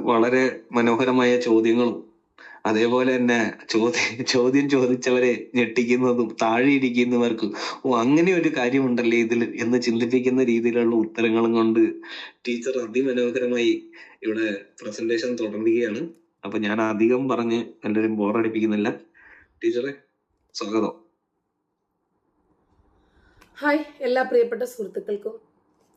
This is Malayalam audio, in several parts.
വളരെ മനോഹരമായ ചോദ്യങ്ങളും അതേപോലെ തന്നെ ചോദ്യം ചോദിച്ചവരെ ഞെട്ടിക്കുന്നതും താഴെ ഇരിക്കുന്നവർക്കും അങ്ങനെ ഒരു കാര്യമുണ്ടല്ലേ ഇതിൽ എന്ന് ചിന്തിപ്പിക്കുന്ന രീതിയിലുള്ള ഉത്തരങ്ങളും കൊണ്ട് ടീച്ചർ അതിമനോഹരമായി ഇവിടെ പ്രസന്റേഷൻ തുടരുകയാണ്. അപ്പൊ ഞാൻ അധികം പറഞ്ഞ് എല്ലാവരും ബോറടിപ്പിക്കുന്നില്ല. ടീച്ചറെ സ്വാഗതം. ഹായ് എല്ലാ പ്രിയപ്പെട്ട സുഹൃത്തുക്കൾക്കും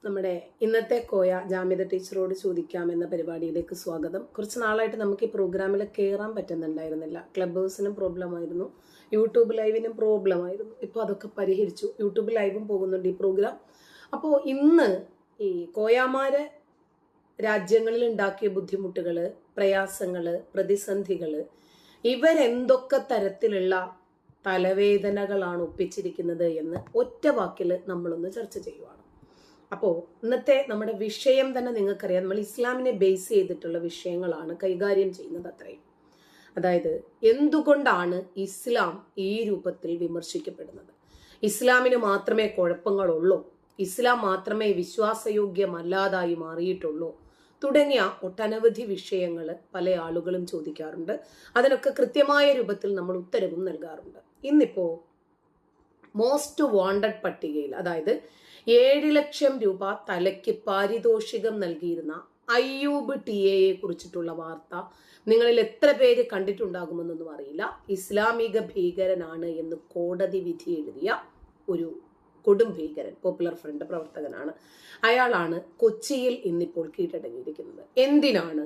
നമ്മുടെ ഇന്നത്തെ കോയ ജാമ്യത ടീച്ചറോട് ചോദിക്കാം എന്ന പരിപാടിയിലേക്ക് സ്വാഗതം. കുറച്ച് നാളായിട്ട് നമുക്ക് ഈ പ്രോഗ്രാമിൽ കയറാൻ പറ്റുന്നുണ്ടായിരുന്നില്ല. ക്ലബ് ഹൗസിനും പ്രോബ്ലം ആയിരുന്നു, യൂട്യൂബ് ലൈവിനും പ്രോബ്ലം ആയിരുന്നു. ഇപ്പോൾ അതൊക്കെ പരിഹരിച്ചു. യൂട്യൂബ് ലൈവും പോകുന്നുണ്ട് ഈ പ്രോഗ്രാം. അപ്പോൾ ഇന്ന് ഈ കോയാമാര് രാജ്യങ്ങളിൽ ഉണ്ടാക്കിയ ബുദ്ധിമുട്ടുകൾ, പ്രയാസങ്ങൾ, പ്രതിസന്ധികൾ, ഇവരെന്തൊക്കെ തരത്തിലുള്ള തലവേദനകളാണ് ഒപ്പിച്ചിരിക്കുന്നത് എന്ന് ഒറ്റ വാക്കിൽ നമ്മളൊന്ന് ചർച്ച ചെയ്യുവാണ്. അപ്പോൾ ഇന്നത്തെ നമ്മുടെ വിഷയം തന്നെ നിങ്ങൾക്കറിയാം, നമ്മൾ ഇസ്ലാമിനെ ബേസ് ചെയ്തിട്ടുള്ള വിഷയങ്ങളാണ് കൈകാര്യം ചെയ്യുന്നത് അത്രയും. അതായത് എന്തുകൊണ്ടാണ് ഇസ്ലാം ഈ രൂപത്തിൽ വിമർശിക്കപ്പെടുന്നത്, ഇസ്ലാമിന് മാത്രമേ കുഴപ്പങ്ങളുള്ളൂ, ഇസ്ലാം മാത്രമേ വിശ്വാസയോഗ്യമല്ലാതായി മാറിയിട്ടുള്ളൂ തുടങ്ങിയ ഒട്ടനവധി വിഷയങ്ങൾ പല ആളുകളും ചോദിക്കാറുണ്ട്. അതിനൊക്കെ കൃത്യമായ രൂപത്തിൽ നമ്മൾ ഉത്തരവും നൽകാറുണ്ട്. ഇന്നിപ്പോ മോസ്റ്റ് വാണ്ടഡ് പട്ടികയിൽ, അതായത് 7 ലക്ഷം രൂപ തലയ്ക്ക് പാരിതോഷികം നൽകിയിരുന്ന അയ്യൂബ് ടിയെ കുറിച്ചിട്ടുള്ള വാർത്ത നിങ്ങളിൽ എത്ര പേര് കണ്ടിട്ടുണ്ടാകുമെന്നൊന്നും അറിയില്ല. ഇസ്ലാമിക ഭീകരനാണ് എന്ന് കോടതി വിധി എഴുതിയ ഒരു കൊടും ഭീകരൻ, പോപ്പുലർ ഫ്രണ്ട് പ്രവർത്തകനാണ്. അയാളാണ് കൊച്ചിയിൽ ഇന്നിപ്പോൾ കീഴടങ്ങിയിരിക്കുന്നത്. എന്തിനാണ്?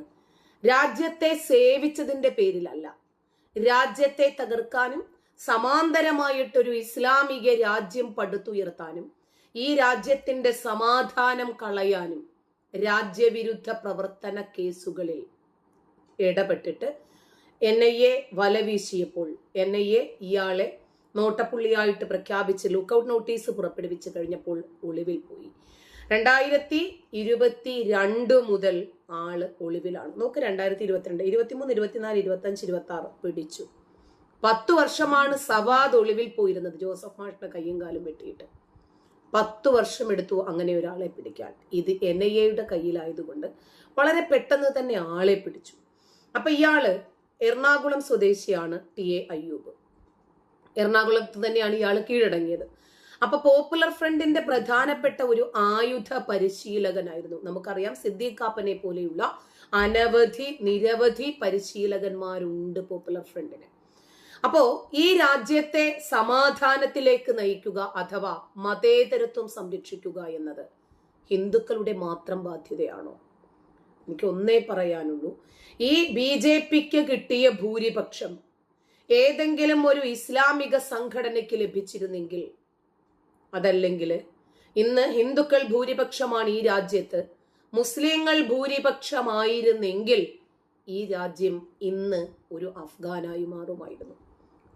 രാജ്യത്തെ സേവിച്ചതിന്റെ പേരിലല്ല, രാജ്യത്തെ തകർക്കാനും സമാന്തരമായിട്ടൊരു ഇസ്ലാമിക രാജ്യം പടുത്തുയർത്താനും ഈ രാജ്യത്തിന്റെ സമാധാനം കളയാനും രാജ്യവിരുദ്ധ പ്രവർത്തന കേസുകളിൽ ഇടപെട്ടിട്ട് NIA വലവീശിയപ്പോൾ NIA ഇയാളെ നോട്ടപ്പുള്ളിയായിട്ട് പ്രഖ്യാപിച്ച് ലുക്കൌട്ട് നോട്ടീസ് പുറപ്പെടുവിച്ചു കഴിഞ്ഞപ്പോൾ ഒളിവിൽ പോയി. 2022 മുതൽ ആള് ഒളിവിലാണ്. നോക്ക്, 2022, 23, 24, 25, 26 പിടിച്ചു. 10 വർഷമാണ് സവാദ് ഒളിവിൽ പോയിരുന്നത്, ജോസഫ് മാഷിന്റെ കയ്യും കാലും വെട്ടിയിട്ട്. 10 വർഷം എടുത്തു അങ്ങനെ ഒരാളെ പിടിക്കാൻ. ഇത് NIA കയ്യിലായതുകൊണ്ട് വളരെ പെട്ടെന്ന് തന്നെ ആളെ പിടിച്ചു. അപ്പൊ ഇയാള് എറണാകുളം സ്വദേശിയാണ് TA അയ്യൂബ്. എറണാകുളത്ത് തന്നെയാണ് ഇയാൾ കീഴടങ്ങിയത്. അപ്പൊ പോപ്പുലർ ഫ്രണ്ടിന്റെ പ്രധാനപ്പെട്ട ഒരു ആയുധ പരിശീലകനായിരുന്നു. നമുക്കറിയാം, സിദ്ദീഖ് കാപ്പനെ പോലെയുള്ള നിരവധി പരിശീലകന്മാരുണ്ട് പോപ്പുലർ ഫ്രണ്ടിന്. അപ്പോ ഈ രാജ്യത്തെ സമാധാനത്തിലേക്ക് നയിക്കുക അഥവാ മതേതരത്വം സംരക്ഷിക്കുക എന്നത് ഹിന്ദുക്കളുടെ മാത്രം ബാധ്യതയാണോ? എനിക്ക് ഒന്നേ പറയാനുള്ളൂ, ഈ BJPക്ക് കിട്ടിയ ഭൂരിപക്ഷം ഏതെങ്കിലും ഒരു ഇസ്ലാമിക സംഘടനയ്ക്ക് ലഭിച്ചിരുന്നെങ്കിൽ, അതല്ലെങ്കിൽ ഇന്ന് ഹിന്ദുക്കൾ ഭൂരിപക്ഷമാണ് ഈ രാജ്യത്ത്, മുസ്ലിങ്ങൾ ഭൂരിപക്ഷമായിരുന്നെങ്കിൽ ഈ രാജ്യം ഇന്ന് ഒരു അഫ്ഗാനായി മാറുമായിരുന്നു,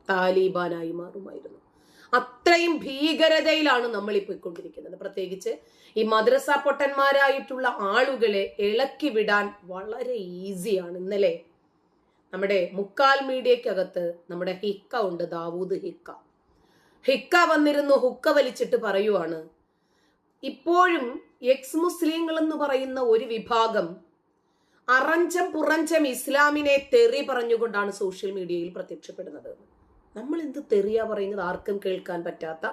താലിബാനായി മാറുമായിരുന്നു. അത്രയും ഭീകരതയിലാണ് നമ്മൾ ഈ പോയിക്കൊണ്ടിരിക്കുന്നത്. പ്രത്യേകിച്ച് ഈ മദ്രസ പൊട്ടന്മാരായിട്ടുള്ള ആളുകളെ ഇളക്കി വിടാൻ വളരെ ഈസിയാണ്. ഇന്നലെ നമ്മുടെ മുക്കാൽ മീഡിയക്കകത്ത് നമ്മുടെ ഹിക്ക ഉണ്ട്, ദാവൂദ് ഹിക്ക വന്നിരുന്നു, ഹുക്ക വലിച്ചിട്ട് പറയുവാണ്, ഇപ്പോഴും എക്സ് മുസ്ലിങ്ങൾ എന്ന് പറയുന്ന ഒരു വിഭാഗം അറഞ്ചം പുറഞ്ചം ഇസ്ലാമിനെ തെറി പറഞ്ഞുകൊണ്ടാണ് സോഷ്യൽ മീഡിയയിൽ പ്രത്യക്ഷപ്പെടുന്നത്. നമ്മൾ എന്ത് തെറിയാ പറയുന്നത്? ആർക്കും കേൾക്കാൻ പറ്റാത്ത,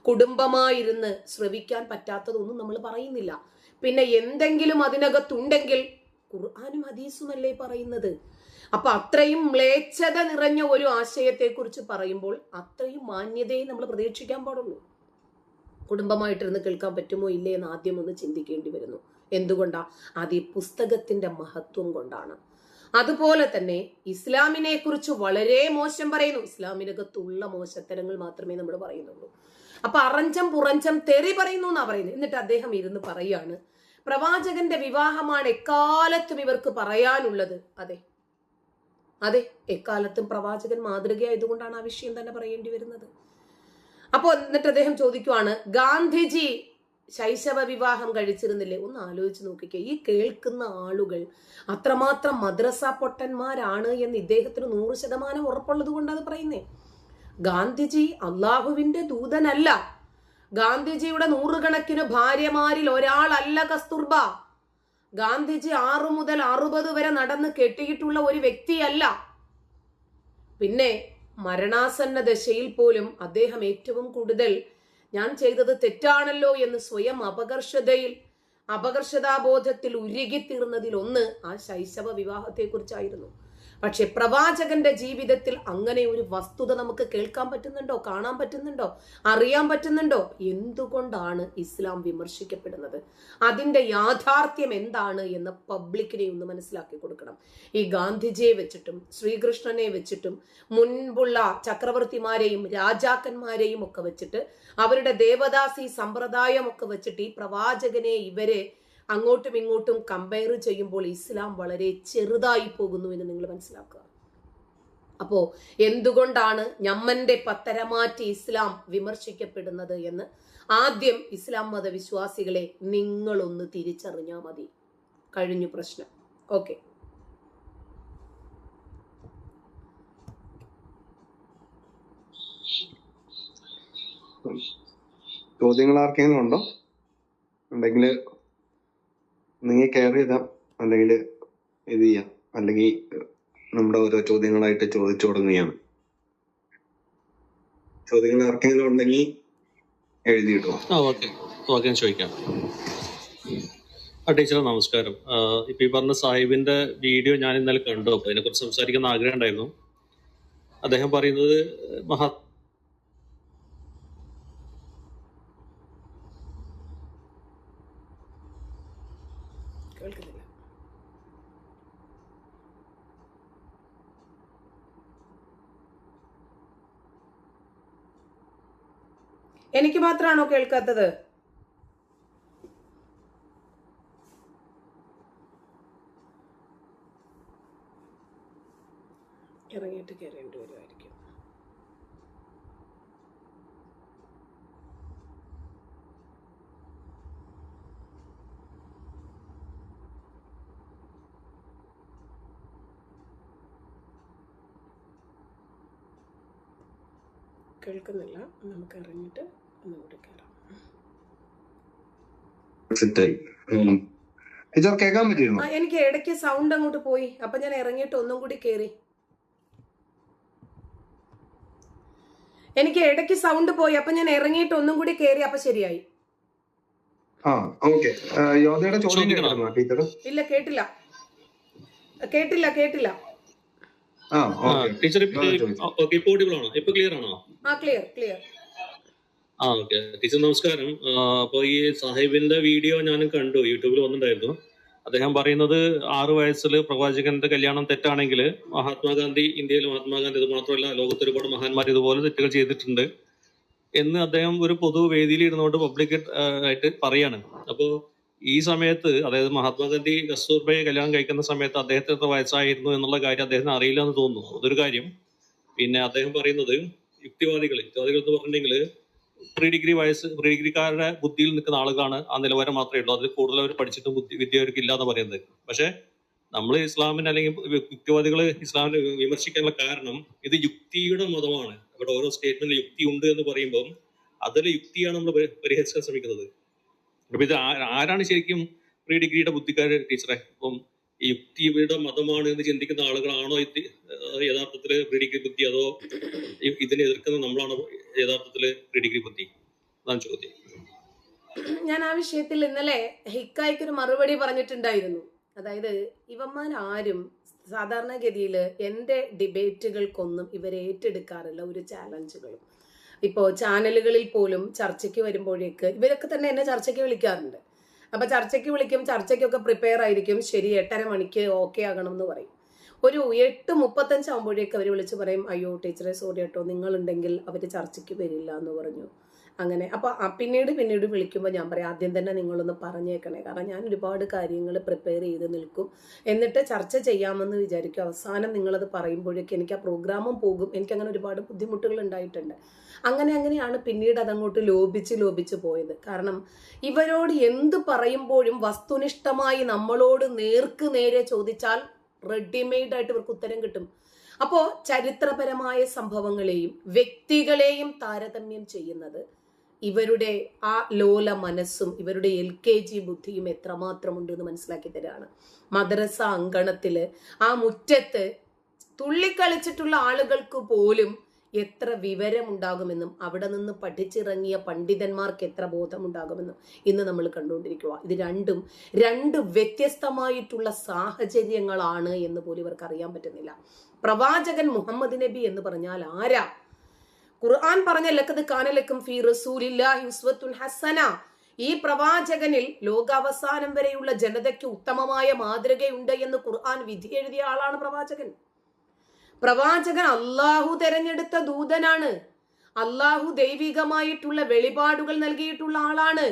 കുടുംബമായിരുന്ന് ശ്രവിക്കാൻ പറ്റാത്തതൊന്നും നമ്മൾ പറയുന്നില്ല. പിന്നെ എന്തെങ്കിലും അതിനകത്തുണ്ടെങ്കിൽ ഖുർആനും ഹദീസുമല്ലേ പറയുന്നത്. അപ്പൊ അത്രയും മ്ലേച്ഛത നിറഞ്ഞ ഒരു ആശയത്തെ കുറിച്ച് പറയുമ്പോൾ അത്രയും മാന്യതയെ നമ്മൾ പ്രതീക്ഷിക്കാൻ പാടുള്ളൂ. കുടുംബമായിട്ടിരുന്ന് കേൾക്കാൻ പറ്റുമോ ഇല്ലേ എന്ന് ആദ്യം ഒന്ന് ചിന്തിക്കേണ്ടി വരുന്നു. എന്തുകൊണ്ടാ? അത് ഈ പുസ്തകത്തിന്റെ മഹത്വം കൊണ്ടാണ്. അതുപോലെ തന്നെ ഇസ്ലാമിനെ കുറിച്ച് വളരെ മോശം പറയുന്നു. ഇസ്ലാമിനകത്തുള്ള മോശത്തരങ്ങൾ മാത്രമേ നമ്മൾ പറയുന്നുള്ളൂ. അപ്പൊ അറഞ്ചം പുറഞ്ചം തെറി പറയുന്നു എന്നാ പറയുന്നത്. എന്നിട്ട് അദ്ദേഹം ഇരുന്ന് പറയാണ്, പ്രവാചകന്റെ വിവാഹമാണ് എക്കാലത്തും ഇവർക്ക് പറയാനുള്ളത്. അതെ, എക്കാലത്തും പ്രവാചകൻ മാതൃകയായതുകൊണ്ടാണ് ആ വിഷയം തന്നെ പറയേണ്ടി വരുന്നത്. അപ്പൊ എന്നിട്ട് അദ്ദേഹം ചോദിക്കുവാണ്, ഗാന്ധിജി ശൈശവ വിവാഹം കഴിച്ചിരുന്നില്ലേ? ഒന്ന് ആലോചിച്ച് നോക്കിക്കേ. ഈ കേൾക്കുന്ന ആളുകൾ അത്രമാത്രം മദ്രസ പൊട്ടന്മാരാണ് എന്ന് ഇദ്ദേഹത്തിന് 100% ഉറപ്പുള്ളത് കൊണ്ടാണ് പറയുന്നേ. ഗാന്ധിജി അള്ളാഹുവിന്റെ ദൂതനല്ല. ഗാന്ധിജിയുടെ 100 കണക്കിന് ഭാര്യമാരിൽ ഒരാളല്ല കസ്തൂർബ. ഗാന്ധിജി 6 മുതൽ 60 വരെ നടന്ന് കെട്ടിയിട്ടുള്ള ഒരു വ്യക്തിയല്ല. പിന്നെ മരണാസന്ന ദശയിൽ പോലും അദ്ദേഹം ഏറ്റവും കൂടുതൽ ഞാൻ ചെയ്തത് തെറ്റാണല്ലോ എന്ന് സ്വയം അപകർഷതാബോധത്തിൽ ഉരുകിത്തീർന്നതിൽ ഒന്ന് ആ ശൈശവ വിവാഹത്തെക്കുറിച്ചായിരുന്നു. പക്ഷെ പ്രവാചകന്റെ ജീവിതത്തിൽ അങ്ങനെ ഒരു വസ്തുത നമുക്ക് കേൾക്കാൻ പറ്റുന്നുണ്ടോ, കാണാൻ പറ്റുന്നുണ്ടോ, അറിയാൻ പറ്റുന്നുണ്ടോ? എന്തുകൊണ്ടാണ് ഇസ്ലാം വിമർശിക്കപ്പെടുന്നത്? അതിന്റെ യാഥാർത്ഥ്യം എന്താണ് എന്ന് പബ്ലിക്കിനെ ഒന്ന് മനസ്സിലാക്കി കൊടുക്കണം. ഈ ഗാന്ധിജിയെ വെച്ചിട്ടും ശ്രീകൃഷ്ണനെ വെച്ചിട്ടും മുൻപുള്ള ചക്രവർത്തിമാരെയും രാജാക്കന്മാരെയും ഒക്കെ വെച്ചിട്ട് അവരുടെ ദേവദാസി സമ്പ്രദായം ഒക്കെ വെച്ചിട്ട് ഈ പ്രവാചകനെ ഇവരെ അങ്ങോട്ടും ഇങ്ങോട്ടും കമ്പയർ ചെയ്യുമ്പോൾ ഇസ്ലാം വളരെ ചെറുതായി പോകുന്നു എന്ന് നിങ്ങൾ മനസ്സിലാക്കുക. അപ്പോ എന്തുകൊണ്ടാണ് ഞമ്മന്റെ പത്തരമാറ്റി ഇസ്ലാം വിമർശിക്കപ്പെടുന്നത് എന്ന് ആദ്യം ഇസ്ലാം മതവിശ്വാസികളെ നിങ്ങളൊന്ന് തിരിച്ചറിഞ്ഞാൽ മതി. കഴിഞ്ഞു പ്രശ്നം. ഓക്കെ, ചോദ്യങ്ങൾ ആർക്കെങ്കിലും ഉണ്ടോ? ഉണ്ടെങ്കിൽ നിങ്ങൾ കെയർ ചെയ്താം, അല്ലെങ്കിൽ ഇത് ചെയ്യാം, അല്ലെങ്കിൽ നമ്മുടെ ഓരോ ചോദ്യങ്ങളായിട്ട് ചോദിച്ചു തുടങ്ങുകയാണ്. ചോദ്യങ്ങൾ ആർക്കെങ്കിലും ഉണ്ടെങ്കിൽ എഴുതിയിട്ടോ. ഓക്കെ, ചോദിക്കാം. ടീച്ചറെ നമസ്കാരം. ഇപ്പൊ ഈ പറഞ്ഞ സാഹിബിന്റെ വീഡിയോ ഞാൻ ഇന്നലെ കണ്ടു. അപ്പൊ അതിനെക്കുറിച്ച് സംസാരിക്കുന്ന ആഗ്രഹം ഉണ്ടായിരുന്നു. അദ്ദേഹം പറയുന്നത് കേൾക്കുന്നില്ല. എനിക്ക് മാത്രമാണോ കേൾക്കാത്തത്? ഇറങ്ങിയിട്ട് കയറേണ്ടി വരുമായിരിക്കും. കേൾക്കുന്നില്ല. നമുക്ക് ഇറങ്ങിയിട്ട് ഒന്നുകൂടി കയറാം. എനിക്ക് ഇടയ്ക്ക് സൗണ്ട് അങ്ങോട്ട് പോയി. അപ്പൊ ഞാൻ ഇറങ്ങിയിട്ട് ഒന്നും കൂടി കയറി. എനിക്ക് ഇടയ്ക്ക് സൗണ്ട് പോയി. അപ്പൊ ഞാൻ ഇറങ്ങിയിട്ട് ഒന്നും കൂടി കയറി. അപ്പൊ ശരിയായി. ഇല്ല, കേട്ടില്ല. ടീച്ചർ ഇപ്പൊ ക്ലിയർ ആണോ? ക്ലിയർ. ഓക്കെ ടീച്ചർ നമസ്കാരം. അപ്പൊ ഈ സാഹിബിന്റെ വീഡിയോ ഞാൻ കണ്ടു, യൂട്യൂബിൽ വന്നിട്ടുണ്ടായിരുന്നു. അദ്ദേഹം പറയുന്നത് 6 വയസ്സിൽ പ്രവാചകന്റെ കല്യാണം തെറ്റാണെങ്കിൽ ഇന്ത്യയിൽ മഹാത്മാഗാന്ധി ഇത് മാത്രമല്ല ലോകത്ത് ഒരുപാട് മഹാന്മാർ ഇതുപോലെ തെറ്റുകൾ ചെയ്തിട്ടുണ്ട് എന്ന് അദ്ദേഹം ഒരു പൊതുവേദിയിൽ ഇരുന്നുകൊണ്ട് പബ്ലിക് ആയിട്ട് പറയാണ്. അപ്പോൾ ഈ സമയത്ത്, അതായത് മഹാത്മാഗാന്ധി കസ്തൂർബയെ കല്യാണം കഴിക്കുന്ന സമയത്ത് അദ്ദേഹത്തിന് എത്ര വയസ്സായിരുന്നു എന്നുള്ള കാര്യം അദ്ദേഹത്തിന് അറിയില്ല എന്ന് തോന്നുന്നു. അതൊരു കാര്യം. പിന്നെ അദ്ദേഹം പറയുന്നത് യുക്തിവാദികൾ എന്ന് പറഞ്ഞിട്ടുണ്ടെങ്കിൽ പ്രീ ഡിഗ്രിക്കാരുടെ ബുദ്ധിയിൽ നിൽക്കുന്ന ആളുകളാണ്, ആ നിലവാരം മാത്രമേ ഉള്ളൂ. അതിൽ കൂടുതൽ അവർ പഠിച്ചിട്ടും വിദ്യ അവർക്ക് ഇല്ല എന്ന് പറയുന്നത്. പക്ഷെ നമ്മൾ ഇസ്ലാമിന് അല്ലെങ്കിൽ യുക്തിവാദികൾ ഇസ്ലാമിനെ വിമർശിക്കാനുള്ള കാരണം ഇത് യുക്തിയുടെ മതമാണ്. അവിടെ ഓരോ സ്റ്റേറ്റ്മെന്റിൽ യുക്തി ഉണ്ട് എന്ന് പറയുമ്പോൾ അതിലെ യുക്തിയാണ് നമ്മൾ പരിഹരിക്കാൻ ശ്രമിക്കുന്നത്. അപ്പൊ ഇത് ആരാണ് ശരിക്കും പ്രീ ഡിഗ്രിയുടെ ബുദ്ധിക്കാര് ടീച്ചറെ? അപ്പം ഈ യുക്തിയുടെ മതമാണ് എന്ന് ചിന്തിക്കുന്ന ആളുകളാണോ യഥാർത്ഥത്തില് പ്രീ ഡിഗ്രി ബുദ്ധി, അതോ ഇതിനെ എതിർക്കുന്ന നമ്മളാണോ യഥാർത്ഥത്തില് പ്രീ ഡിഗ്രി ബുദ്ധി? അതാണ് ചോദ്യം. ഞാൻ ആ വിഷയത്തിൽ ഇന്നലെ ഹിക്കായ്ക്കൊരു മറുപടി പറഞ്ഞിട്ടുണ്ടായിരുന്നു. അതായത് ഇവന്മാരാരും സാധാരണഗതിയിൽ എൻ്റെ ഡിബേറ്റുകൾക്കൊന്നും ഇവരെ ഏറ്റെടുക്കാറില്ല ഒരു ചാലഞ്ചുകളും. ഇപ്പോൾ ചാനലുകളിൽ പോലും ചർച്ചയ്ക്ക് വരുമ്പോഴേക്ക് ഇവരൊക്കെ തന്നെ എന്നെ ചർച്ചയ്ക്ക് വിളിക്കാറുണ്ട്. അപ്പൊ ചർച്ചയ്ക്ക് വിളിക്കും, ചർച്ചയ്ക്കൊക്കെ പ്രിപ്പയർ ആയിരിക്കും. ശരി 8:30 മണിക്ക് ഓക്കെ ആകണം എന്ന് പറയും. ഒരു 8:35 ആകുമ്പോഴേക്ക് അവർ വിളിച്ച് പറയും, അയ്യോ ടീച്ചറെ സോറി കേട്ടോ, നിങ്ങളുണ്ടെങ്കിൽ അവർ ചർച്ചയ്ക്ക് വരില്ല എന്ന് പറഞ്ഞു. അങ്ങനെ അപ്പൊ പിന്നീട് വിളിക്കുമ്പോൾ ഞാൻ പറയാം, ആദ്യം തന്നെ നിങ്ങളൊന്ന് പറഞ്ഞേക്കണേ, കാരണം ഞാൻ ഒരുപാട് കാര്യങ്ങൾ പ്രിപ്പയർ ചെയ്ത് നിൽക്കും, എന്നിട്ട് ചർച്ച ചെയ്യാമെന്ന് വിചാരിക്കും. അവസാനം നിങ്ങളത് പറയുമ്പോഴേക്ക് എനിക്ക് ആ പ്രോഗ്രാമും പോകും. എനിക്കങ്ങനെ ഒരുപാട് ബുദ്ധിമുട്ടുകൾ ഉണ്ടായിട്ടുണ്ട്. അങ്ങനെയാണ് പിന്നീട് അതങ്ങോട്ട് ലോപിച്ച് പോയത്. കാരണം ഇവരോട് എന്ത് പറയുമ്പോഴും വസ്തുനിഷ്ഠമായി നമ്മളോട് നേർക്ക് നേരെ ചോദിച്ചാൽ റെഡിമെയ്ഡ് ആയിട്ട് ഇവർക്ക് ഉത്തരം കിട്ടും. അപ്പോ ചരിത്രപരമായ സംഭവങ്ങളെയും വ്യക്തികളെയും താരതമ്യം ചെയ്യുന്നത് ഇവരുടെ ആ ലോല മനസ്സും ഇവരുടെ LKG ബുദ്ധിയും എത്രമാത്രമുണ്ട് എന്ന് മനസ്സിലാക്കി തരാണ്. മദ്രസ അങ്കണത്തില് ആ മുറ്റത്ത് തുള്ളിക്കളിച്ചിട്ടുള്ള ആളുകൾക്ക് പോലും എത്ര വിവരമുണ്ടാകുമെന്നും അവിടെ നിന്ന് പഠിച്ചിറങ്ങിയ പണ്ഡിതന്മാർക്ക് എത്ര ബോധമുണ്ടാകുമെന്നും ഇന്ന് നമ്മൾ കണ്ടുകൊണ്ടിരിക്കുക. ഇത് രണ്ട് വ്യത്യസ്തമായിട്ടുള്ള സാഹചര്യങ്ങളാണ് എന്ന് പോലും ഇവർക്ക് അറിയാൻ പറ്റുന്നില്ല. പ്രവാചകൻ മുഹമ്മദ് നബി എന്ന് പറഞ്ഞാൽ ആരാ? ഖുർആൻ പറഞ്ഞ ലഖദ് കാന ലക്കും ഫീ റസൂലില്ലാഹി ഉസ്വത്തുൻ ഹസന, ഈ പ്രവാചകനിൽ ലോകാവസാനം വരെയുള്ള ജനതയ്ക്ക് ഉത്തമമായ മാതൃകയുണ്ട് എന്ന് ഖുർആൻ വിധി എഴുതിയ ആളാണ് പ്രവാചകൻ. പ്രവാചകൻ അള്ളാഹു തെരഞ്ഞെടുത്ത ദൂതനാണ്. അള്ളാഹു ദൈവികമായിട്ടുള്ള വെളിപാടുകൾ നൽകിയിട്ടുള്ള ആളാണ്.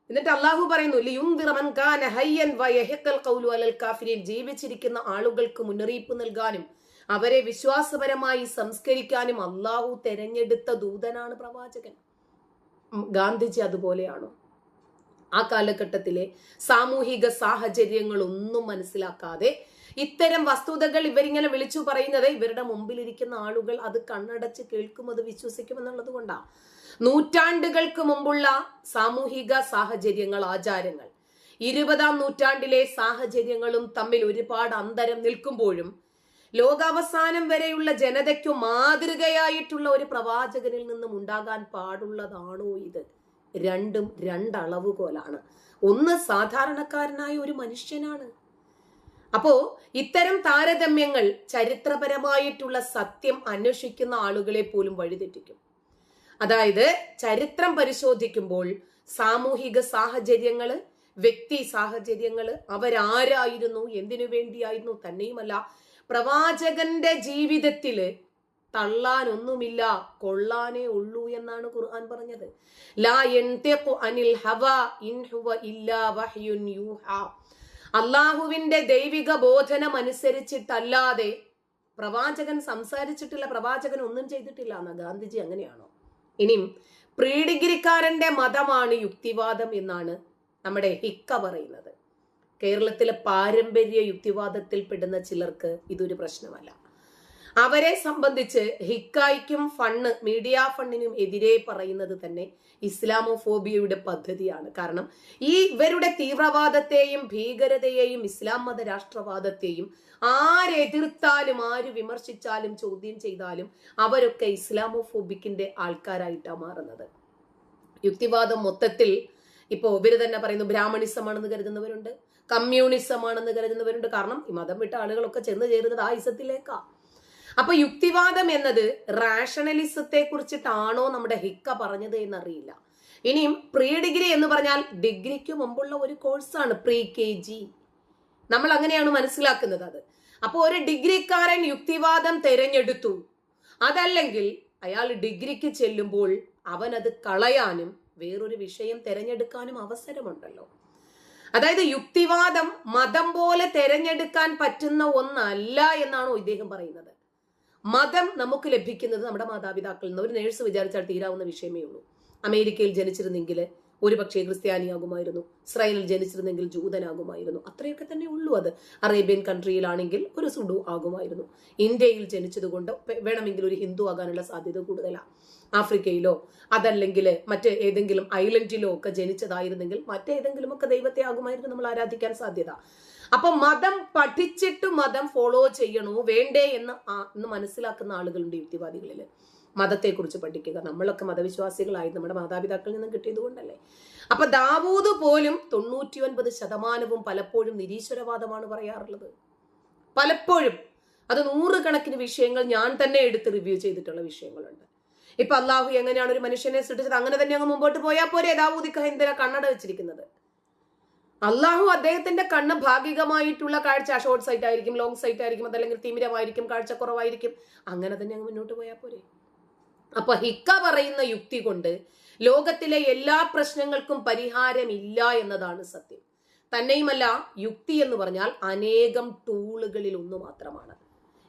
എന്നിട്ട് അള്ളാഹു പറയുന്നു, ലിയുൻദിറ മൻ കാന ഹയ്യൻ വയഹിഖൽ ഖൗലു അലൽ കാഫിരീൻ, ജീവിച്ചിരിക്കുന്ന ആളുകൾക്ക് മുന്നറിയിപ്പ് നൽകാനും അവരെ വിശ്വാസപരമായി സംസ്കരിക്കാനും അള്ളാഹു തെരഞ്ഞെടുത്ത ദൂതനാണ് പ്രവാചകൻ. ഗാന്ധിജി അതുപോലെയാണോ? ആ കാലഘട്ടത്തിലെ സാമൂഹിക സാഹചര്യങ്ങൾ ഒന്നും മനസ്സിലാക്കാതെ ഇത്തരം വസ്തുതകൾ ഇവരിങ്ങനെ വിളിച്ചു പറയുന്നത് ഇവരുടെ മുമ്പിലിരിക്കുന്ന ആളുകൾ അത് കണ്ണടച്ച് കേൾക്കും, അത് വിശ്വസിക്കുമെന്നുള്ളത് കൊണ്ടാണ്. നൂറ്റാണ്ടുകൾക്ക് മുമ്പുള്ള സാമൂഹിക സാഹചര്യങ്ങൾ, ആചാരങ്ങൾ 20-ാം നൂറ്റാണ്ടിലെ സാഹചര്യങ്ങളും തമ്മിൽ ഒരുപാട് അന്തരം നിൽക്കുമ്പോഴും ലോകാവസാനം വരെയുള്ള ജനതയ്ക്കു മാതൃകയായിട്ടുള്ള ഒരു പ്രവാചകനിൽ നിന്നും ഉണ്ടാകാൻ പാടുള്ളതാണോ ഇത്? രണ്ടും രണ്ടളവുകോലാണ്. ഒന്ന് സാധാരണക്കാരനായ ഒരു മനുഷ്യനാണ്. അപ്പോ ഇത്തരം താരതമ്യങ്ങൾ ചരിത്രപരമായിട്ടുള്ള സത്യം അന്വേഷിക്കുന്ന ആളുകളെ പോലും വഴിതെറ്റിക്കും. അതായത് ചരിത്രം പരിശോധിക്കുമ്പോൾ സാമൂഹിക സാഹചര്യങ്ങള്, വ്യക്തി സാഹചര്യങ്ങള്, അവരാരായിരുന്നു, എന്തിനു വേണ്ടിയായിരുന്നു, തന്നെയുമല്ല പ്രവാചകന്റെ ജീവിതത്തില് തള്ളാനൊന്നുമില്ല, കൊള്ളാനേ ഉള്ളൂ എന്നാണ് ഖുർആൻ പറഞ്ഞത്. ലാ യൻതിഖു അനിൽ ഹവാ ഇൻ ഹുവ ഇല്ലാ വഹ്യുൻ യൂഹാ, അള്ളാഹുവിന്റെ ദൈവിക ബോധനം അനുസരിച്ചിട്ടല്ലാതെ പ്രവാചകൻ സംസാരിച്ചിട്ടില്ല, പ്രവാചകൻ ഒന്നും ചെയ്തിട്ടില്ല എന്ന ഗാന്ധിജി അങ്ങനെയാണോ? ഇനിയും പ്രീ ഡിഗ്രിക്കാരന്റെ മതമാണ് യുക്തിവാദം എന്നാണ് നമ്മുടെ ഹിക്ക പറയുന്നത്. കേരളത്തിലെ പാരമ്പര്യ യുക്തിവാദത്തിൽ പെടുന്ന ചിലർക്ക് ഇതൊരു പ്രശ്നമല്ല. അവരെ സംബന്ധിച്ച് ഹിക്കായ്ക്കും മീഡിയ ഫണ്ടിനും എതിരെ പറയുന്നത് തന്നെ ഇസ്ലാമോഫോബിയയുടെ പദ്ധതിയാണ്. കാരണം ഇവരുടെ തീവ്രവാദത്തെയും ഭീകരതയെയും ഇസ്ലാം മത രാഷ്ട്രവാദത്തെയും ആരെതിർത്താലും ആര് വിമർശിച്ചാലും ചോദ്യം ചെയ്താലും അവരൊക്കെ ഇസ്ലാമോഫോബിക്കിന്റെ ആൾക്കാരായിട്ടാണ് മാറുന്നത്. യുക്തിവാദം മൊത്തത്തിൽ ഇപ്പോ ഇവര് തന്നെ പറയുന്നു ബ്രാഹ്മണിസമാണെന്ന് കരുതുന്നവരുണ്ട്, കമ്മ്യൂണിസമാണെന്ന് കരുതുന്നവരുണ്ട്. കാരണം ഈ മതം വിട്ട ആളുകളൊക്കെ ചെന്ന് ചേരുന്നത് ആ ഇസത്തിലേക്കാ. അപ്പൊ യുക്തിവാദം എന്നത് റാഷണലിസത്തെ കുറിച്ചിട്ടാണോ നമ്മുടെ ഹിക്ക പറഞ്ഞത് എന്നറിയില്ല. ഇനിയും പ്രീ ഡിഗ്രി എന്ന് പറഞ്ഞാൽ ഡിഗ്രിക്ക് മുമ്പുള്ള ഒരു കോഴ്സാണ് പ്രീ KG. നമ്മൾ അങ്ങനെയാണ് മനസ്സിലാക്കുന്നത് അത്. അപ്പൊ ഒരു ഡിഗ്രിക്കാരൻ യുക്തിവാദം തെരഞ്ഞെടുത്തു, അതല്ലെങ്കിൽ അയാൾ ഡിഗ്രിക്ക് ചെല്ലുമ്പോൾ അവൻ അത് കളയാനും വേറൊരു വിഷയം തെരഞ്ഞെടുക്കാനും അവസരമുണ്ടല്ലോ. അതായത് യുക്തിവാദം മതം പോലെ തെരഞ്ഞെടുക്കാൻ പറ്റുന്ന ഒന്നല്ല എന്നാണോ ഇദ്ദേഹം പറയുന്നത്? മതം നമുക്ക് ലഭിക്കുന്നത് നമ്മുടെ മാതാപിതാക്കളിൽ നിന്ന്. ഒരു നേഴ്സ് വിചാരിച്ചാൽ തീരാവുന്ന വിഷയമേ ഉള്ളൂ. അമേരിക്കയിൽ ജനിച്ചിരുന്നെങ്കിൽ ഒരുപക്ഷെ ക്രിസ്ത്യാനിയാകുമായിരുന്നു, ഇസ്രായേലിൽ ജനിച്ചിരുന്നെങ്കിൽ ജൂതനാകുമായിരുന്നു, അത്രയൊക്കെ തന്നെ ഉള്ളൂ. അത് അറേബ്യൻ കൺട്രിയിലാണെങ്കിൽ ഒരു സുഡു ആകുമായിരുന്നു. ഇന്ത്യയിൽ ജനിച്ചതുകൊണ്ട് വേണമെങ്കിൽ ഒരു ഹിന്ദു ആകാനുള്ള സാധ്യത കൂടുതലാണ്. ആഫ്രിക്കയിലോ അതല്ലെങ്കിൽ മറ്റ് ഏതെങ്കിലും ഐലൻഡിലോ ഒക്കെ ജനിച്ചതായിരുന്നെങ്കിൽ മറ്റേതെങ്കിലും ഒക്കെ ദൈവത്തെ ആകുമായിരുന്നു നമ്മൾ ആരാധിക്കാൻ സാധ്യത. അപ്പൊ മതം പഠിച്ചിട്ട് മതം ഫോളോ ചെയ്യണോ വേണ്ടേ എന്ന് മനസ്സിലാക്കുന്ന ആളുകളുണ്ട് യുക്തിവാദികളിൽ. മതത്തെക്കുറിച്ച് പഠിക്കുക, നമ്മളൊക്കെ മതവിശ്വാസികളായി നമ്മുടെ മാതാപിതാക്കളിൽ നിന്നും കിട്ടിയത് കൊണ്ടല്ലേ. അപ്പൊ ദാവൂദ് പോലും 99% പലപ്പോഴും നിരീശ്വരവാദമാണ് പറയാറുള്ളത്. പലപ്പോഴും അത് 100 കണക്കിന് വിഷയങ്ങൾ ഞാൻ തന്നെ എടുത്ത് റിവ്യൂ ചെയ്തിട്ടുള്ള വിഷയങ്ങളുണ്ട്. ഇപ്പൊ അള്ളാഹു എങ്ങനെയാണ് ഒരു മനുഷ്യനെ സൃഷ്ടിച്ചത്, അങ്ങനെ തന്നെ അങ്ങ് മുമ്പോട്ട് പോയാൽ പോരെ? ദാവൂദിക്ക എന്തിനാ കണ്ണട വെച്ചിരിക്കുന്നത്? അള്ളാഹു അദ്ദേഹത്തിന്റെ കണ്ണ് ഭാഗികമായിട്ടുള്ള കാഴ്ച ഷോർട്ട് സൈറ്റ് ആയിരിക്കും, ലോങ് സൈറ്റ് ആയിരിക്കും, അതല്ലെങ്കിൽ തിമിരമായിരിക്കും, കാഴ്ചക്കുറവായിരിക്കും, അങ്ങനെ തന്നെ അങ്ങ് മുന്നോട്ട് പോയാൽ പോരെ? അപ്പൊ ഹിക്ക പറയുന്ന യുക്തി കൊണ്ട് ലോകത്തിലെ എല്ലാ പ്രശ്നങ്ങൾക്കും പരിഹാരമില്ല എന്നതാണ് സത്യം. തന്നെയുമല്ല, യുക്തി എന്ന് പറഞ്ഞാൽ അനേകം ടൂളുകളിൽ ഒന്ന് മാത്രമാണ്.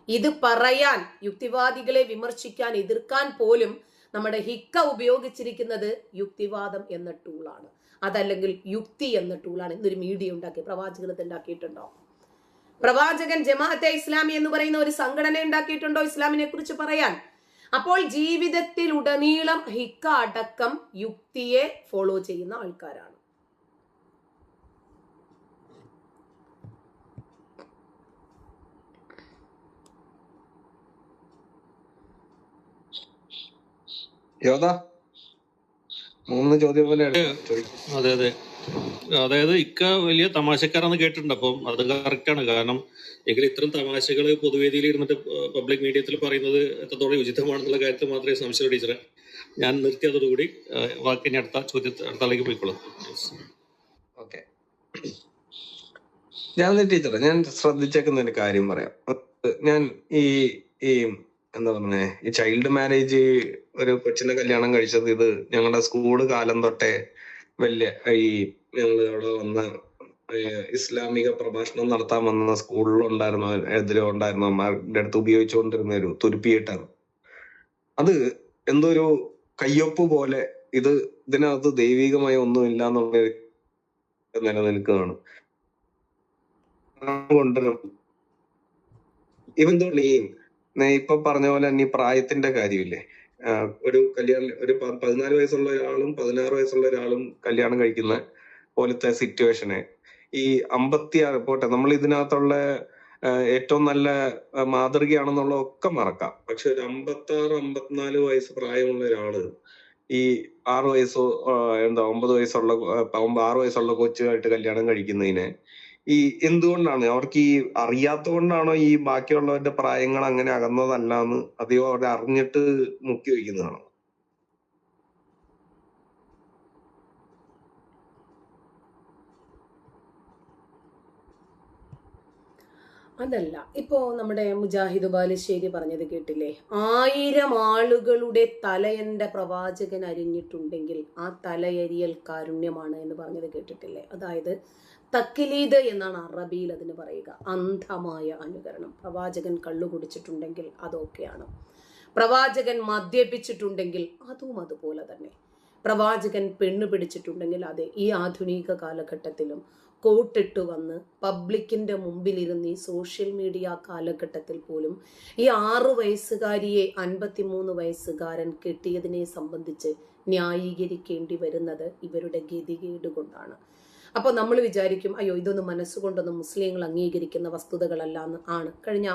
ഇത് പറയാൻ, യുക്തിവാദികളെ വിമർശിക്കാൻ, എതിർക്കാൻ പോലും നമ്മുടെ ഹിക്ക ഉപയോഗിച്ചിരിക്കുന്നത് യുക്തിവാദം എന്ന ടൂളാണ്, അതല്ലെങ്കിൽ യുക്തി എന്ന ടൂളാണ്. ഇന്നൊരു മീഡിയ ഉണ്ടാക്കി, പ്രവാചകനത്തെ ഉണ്ടാക്കിയിട്ടുണ്ടോ? പ്രവാചകൻ ജമാഅത്തെ ഇസ്ലാമി എന്ന് പറയുന്ന ഒരു സംഘടന ഉണ്ടാക്കിയിട്ടുണ്ടോ ഇസ്ലാമിനെ കുറിച്ച് പറയാൻ? അപ്പോൾ ജീവിതത്തിൽ ഉടനീളം ഹിക്ക അടക്കം യുക്തിയെ ഫോളോ ചെയ്യുന്ന ആൾക്കാരാണ്. യോദാ 3 ചോദ്യം പോലെ അതെ അതെ, അതായത് ഇക്ക വലിയ തമാശക്കാരാന്ന് കേട്ടിട്ടുണ്ട്. അപ്പം അത് കറക്റ്റാണ്. കാരണം എങ്കിലും ഇത്തരം തമാശകൾ പൊതുവേദിയിൽ ഇരുന്നിട്ട് പബ്ലിക് മീഡിയത്തിൽ പറയുന്നത് എത്രത്തോളം ഉചിതമാണെന്നുള്ള കാര്യത്തിൽ മാത്രമേ സംശയം ടീച്ചറെ. ഞാൻ നിർത്തിയതോടുകൂടി വാക്കിനി അടുത്താലേക്ക് പോയിക്കോളാം. ഓക്കെ, ടീച്ചറെ ഞാൻ ശ്രദ്ധിച്ചേക്കുന്ന ഒരു കാര്യം പറയാം. ഞാൻ ഈ എന്താ പറഞ്ഞേ, ഈ ചൈൽഡ് മാരേജ്, ഒരു കൊച്ചിന്റെ കല്യാണം കഴിച്ചത് ഇത് ഞങ്ങളുടെ സ്കൂള് കാലം തൊട്ടേ വലിയ ഞങ്ങൾ അവിടെ വന്ന ഇസ്ലാമിക പ്രഭാഷണം നടത്താൻ വന്ന സ്കൂളിലുണ്ടായിരുന്ന എതിരുണ്ടായിരുന്നവന്മാരുടെ അടുത്ത് ഉപയോഗിച്ചുകൊണ്ടിരുന്ന ഒരു തുരുപ്പിയിട്ടാണ്. അത് എന്തോ ഒരു കയ്യൊപ്പ് പോലെ ഇതിനകത്ത് ദൈവികമായ ഒന്നുമില്ല എന്നുള്ള നിലനിൽക്കുകയാണ്. ഇപ്പൊ പറഞ്ഞ പോലെ തന്നെ ഈ പ്രായത്തിന്റെ കാര്യമില്ലേ, ഒരു കല്യാണം, ഒരു 14 വയസ്സുള്ള ഒരാളും 16 വയസ്സുള്ള ഒരാളും കല്യാണം കഴിക്കുന്ന പോലത്തെ സിറ്റുവേഷനെ ഈ 56 പോട്ടെ, നമ്മൾ ഇതിനകത്തുള്ള ഏറ്റവും നല്ല മാതൃകയാണെന്നുള്ള ഒക്കെ മറക്കാം. പക്ഷെ ഒരു 56-54 വയസ്സ് പ്രായമുള്ള ഒരാള് ഈ 6 വയസ്സോ 9 വയസ്സുള്ള 6 വയസ്സുള്ള കൊച്ചുമായിട്ട് കല്യാണം കഴിക്കുന്നതിനെ എന്തുകൊണ്ടാണ് അവർക്ക് അറിയാത്തത് കൊണ്ടാണോ ഈ ബാക്കിയുള്ളവരുടെ പ്രായങ്ങൾ അങ്ങനെ അകന്നതല്ലാന്ന്, അതെയോ അവർ അറിഞ്ഞിട്ട് മുക്കി വയ്ക്കുന്നതാണോ? അതല്ല, ഇപ്പോ നമ്മുടെ മുജാഹിദ് ബാലുശ്ശേരി പറഞ്ഞത് കേട്ടില്ലേ, 1000 ആളുകളുടെ തലയന്റെ പ്രവാചകൻ അരിഞ്ഞിട്ടുണ്ടെങ്കിൽ ആ തലയരിയൽ കാരുണ്യമാണ് എന്ന് പറഞ്ഞത് കേട്ടിട്ടില്ലേ? അതായത് തക്ലീദ് എന്നാണ് അറബിയിൽ അതിന് പറയുക, അന്ധമായ അനുകരണം. പ്രവാചകൻ കള്ളു കുടിച്ചിട്ടുണ്ടെങ്കിൽ അതൊക്കെയാണ്, പ്രവാചകൻ മദ്യപിച്ചിട്ടുണ്ടെങ്കിൽ അതും അതുപോലെ തന്നെ, പ്രവാചകൻ പെണ്ണു പിടിച്ചിട്ടുണ്ടെങ്കിൽ അതെ. ഈ ആധുനിക കാലഘട്ടത്തിലും കോട്ടിട്ട് വന്ന് പബ്ലിക്കിന്റെ മുമ്പിലിരുന്ന് ഈ സോഷ്യൽ മീഡിയ കാലഘട്ടത്തിൽ പോലും ഈ 6 വയസ്സുകാരിയെ 53 വയസ്സുകാരൻ കെട്ടിയതിനെ സംബന്ധിച്ച് ന്യായീകരിക്കേണ്ടി വരുന്നത് ഇവരുടെ ഗതികേട് കൊണ്ടാണ്. അപ്പോൾ നമ്മൾ വിചാരിക്കും, അയ്യോ ഇതൊന്നും മനസ്സുകൊണ്ടൊന്നും മുസ്ലിങ്ങൾ അംഗീകരിക്കുന്ന വസ്തുതകളല്ല എന്ന് ആണ്. കഴിഞ്ഞ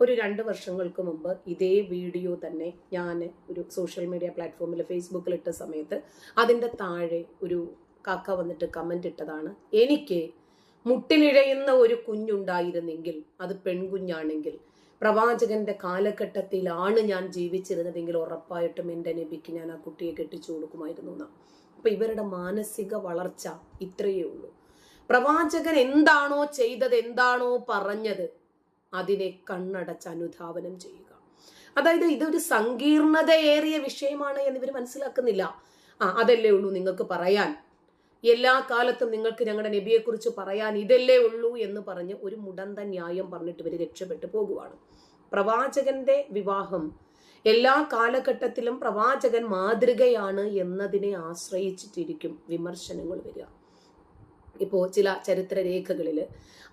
ഒരു 2 വർഷങ്ങൾക്ക് മുമ്പ് ഇതേ വീഡിയോ തന്നെ ഞാൻ ഒരു സോഷ്യൽ മീഡിയ പ്ലാറ്റ്ഫോമിൽ ഫേസ്ബുക്കിൽ ഇട്ട സമയത്ത് അതിൻ്റെ താഴെ ഒരു കാക്ക വന്നിട്ട് കമൻ്റ് ഇട്ടതാണ്, എനിക്ക് മുട്ടിലിഴയുന്ന ഒരു കുഞ്ഞുണ്ടായിരുന്നെങ്കിൽ, അത് പെൺകുഞ്ഞാണെങ്കിൽ, പ്രവാചകന്റെ കാലഘട്ടത്തിലാണ് ഞാൻ ജീവിച്ചിരുന്നതെങ്കിൽ ഉറപ്പായിട്ടും എൻ്റെ നബിക്ക് ഞാൻ ആ കുട്ടിയെ കെട്ടിച്ചു കൊടുക്കുമായിരുന്നു എന്നാണ്. അപ്പൊ ഇവരുടെ മാനസിക വളർച്ച ഇത്രയേ ഉള്ളൂ. പ്രവാചകൻ എന്താണോ ചെയ്തത്, എന്താണോ പറഞ്ഞത്, അതിനെ കണ്ണടച്ച് അനുധാവനം ചെയ്യുക. അതായത് ഇതൊരു സങ്കീർണതയേറിയ വിഷയമാണ് എന്നിവർ മനസ്സിലാക്കുന്നില്ല. അതല്ലേ ഉള്ളൂ നിങ്ങൾക്ക് പറയാൻ, എല്ലാ കാലത്തും നിങ്ങൾക്ക് ഞങ്ങളുടെ നബിയെക്കുറിച്ച് പറയാൻ ഇതല്ലേ ഉള്ളൂ എന്ന് പറഞ്ഞ് ഒരു മുടന്ത ന്യായം പറഞ്ഞിട്ട് ഇവർ രക്ഷപ്പെട്ടു പോകുവാണ്. പ്രവാചകന്റെ വിവാഹം എല്ലാ കാലഘട്ടത്തിലും പ്രവാചകൻ മാതൃകയാണ് എന്നതിനെ ആശ്രയിച്ചിട്ടിരിക്കും വിമർശനങ്ങൾ വരിക. ഇപ്പോൾ ചില ചരിത്ര രേഖകളിൽ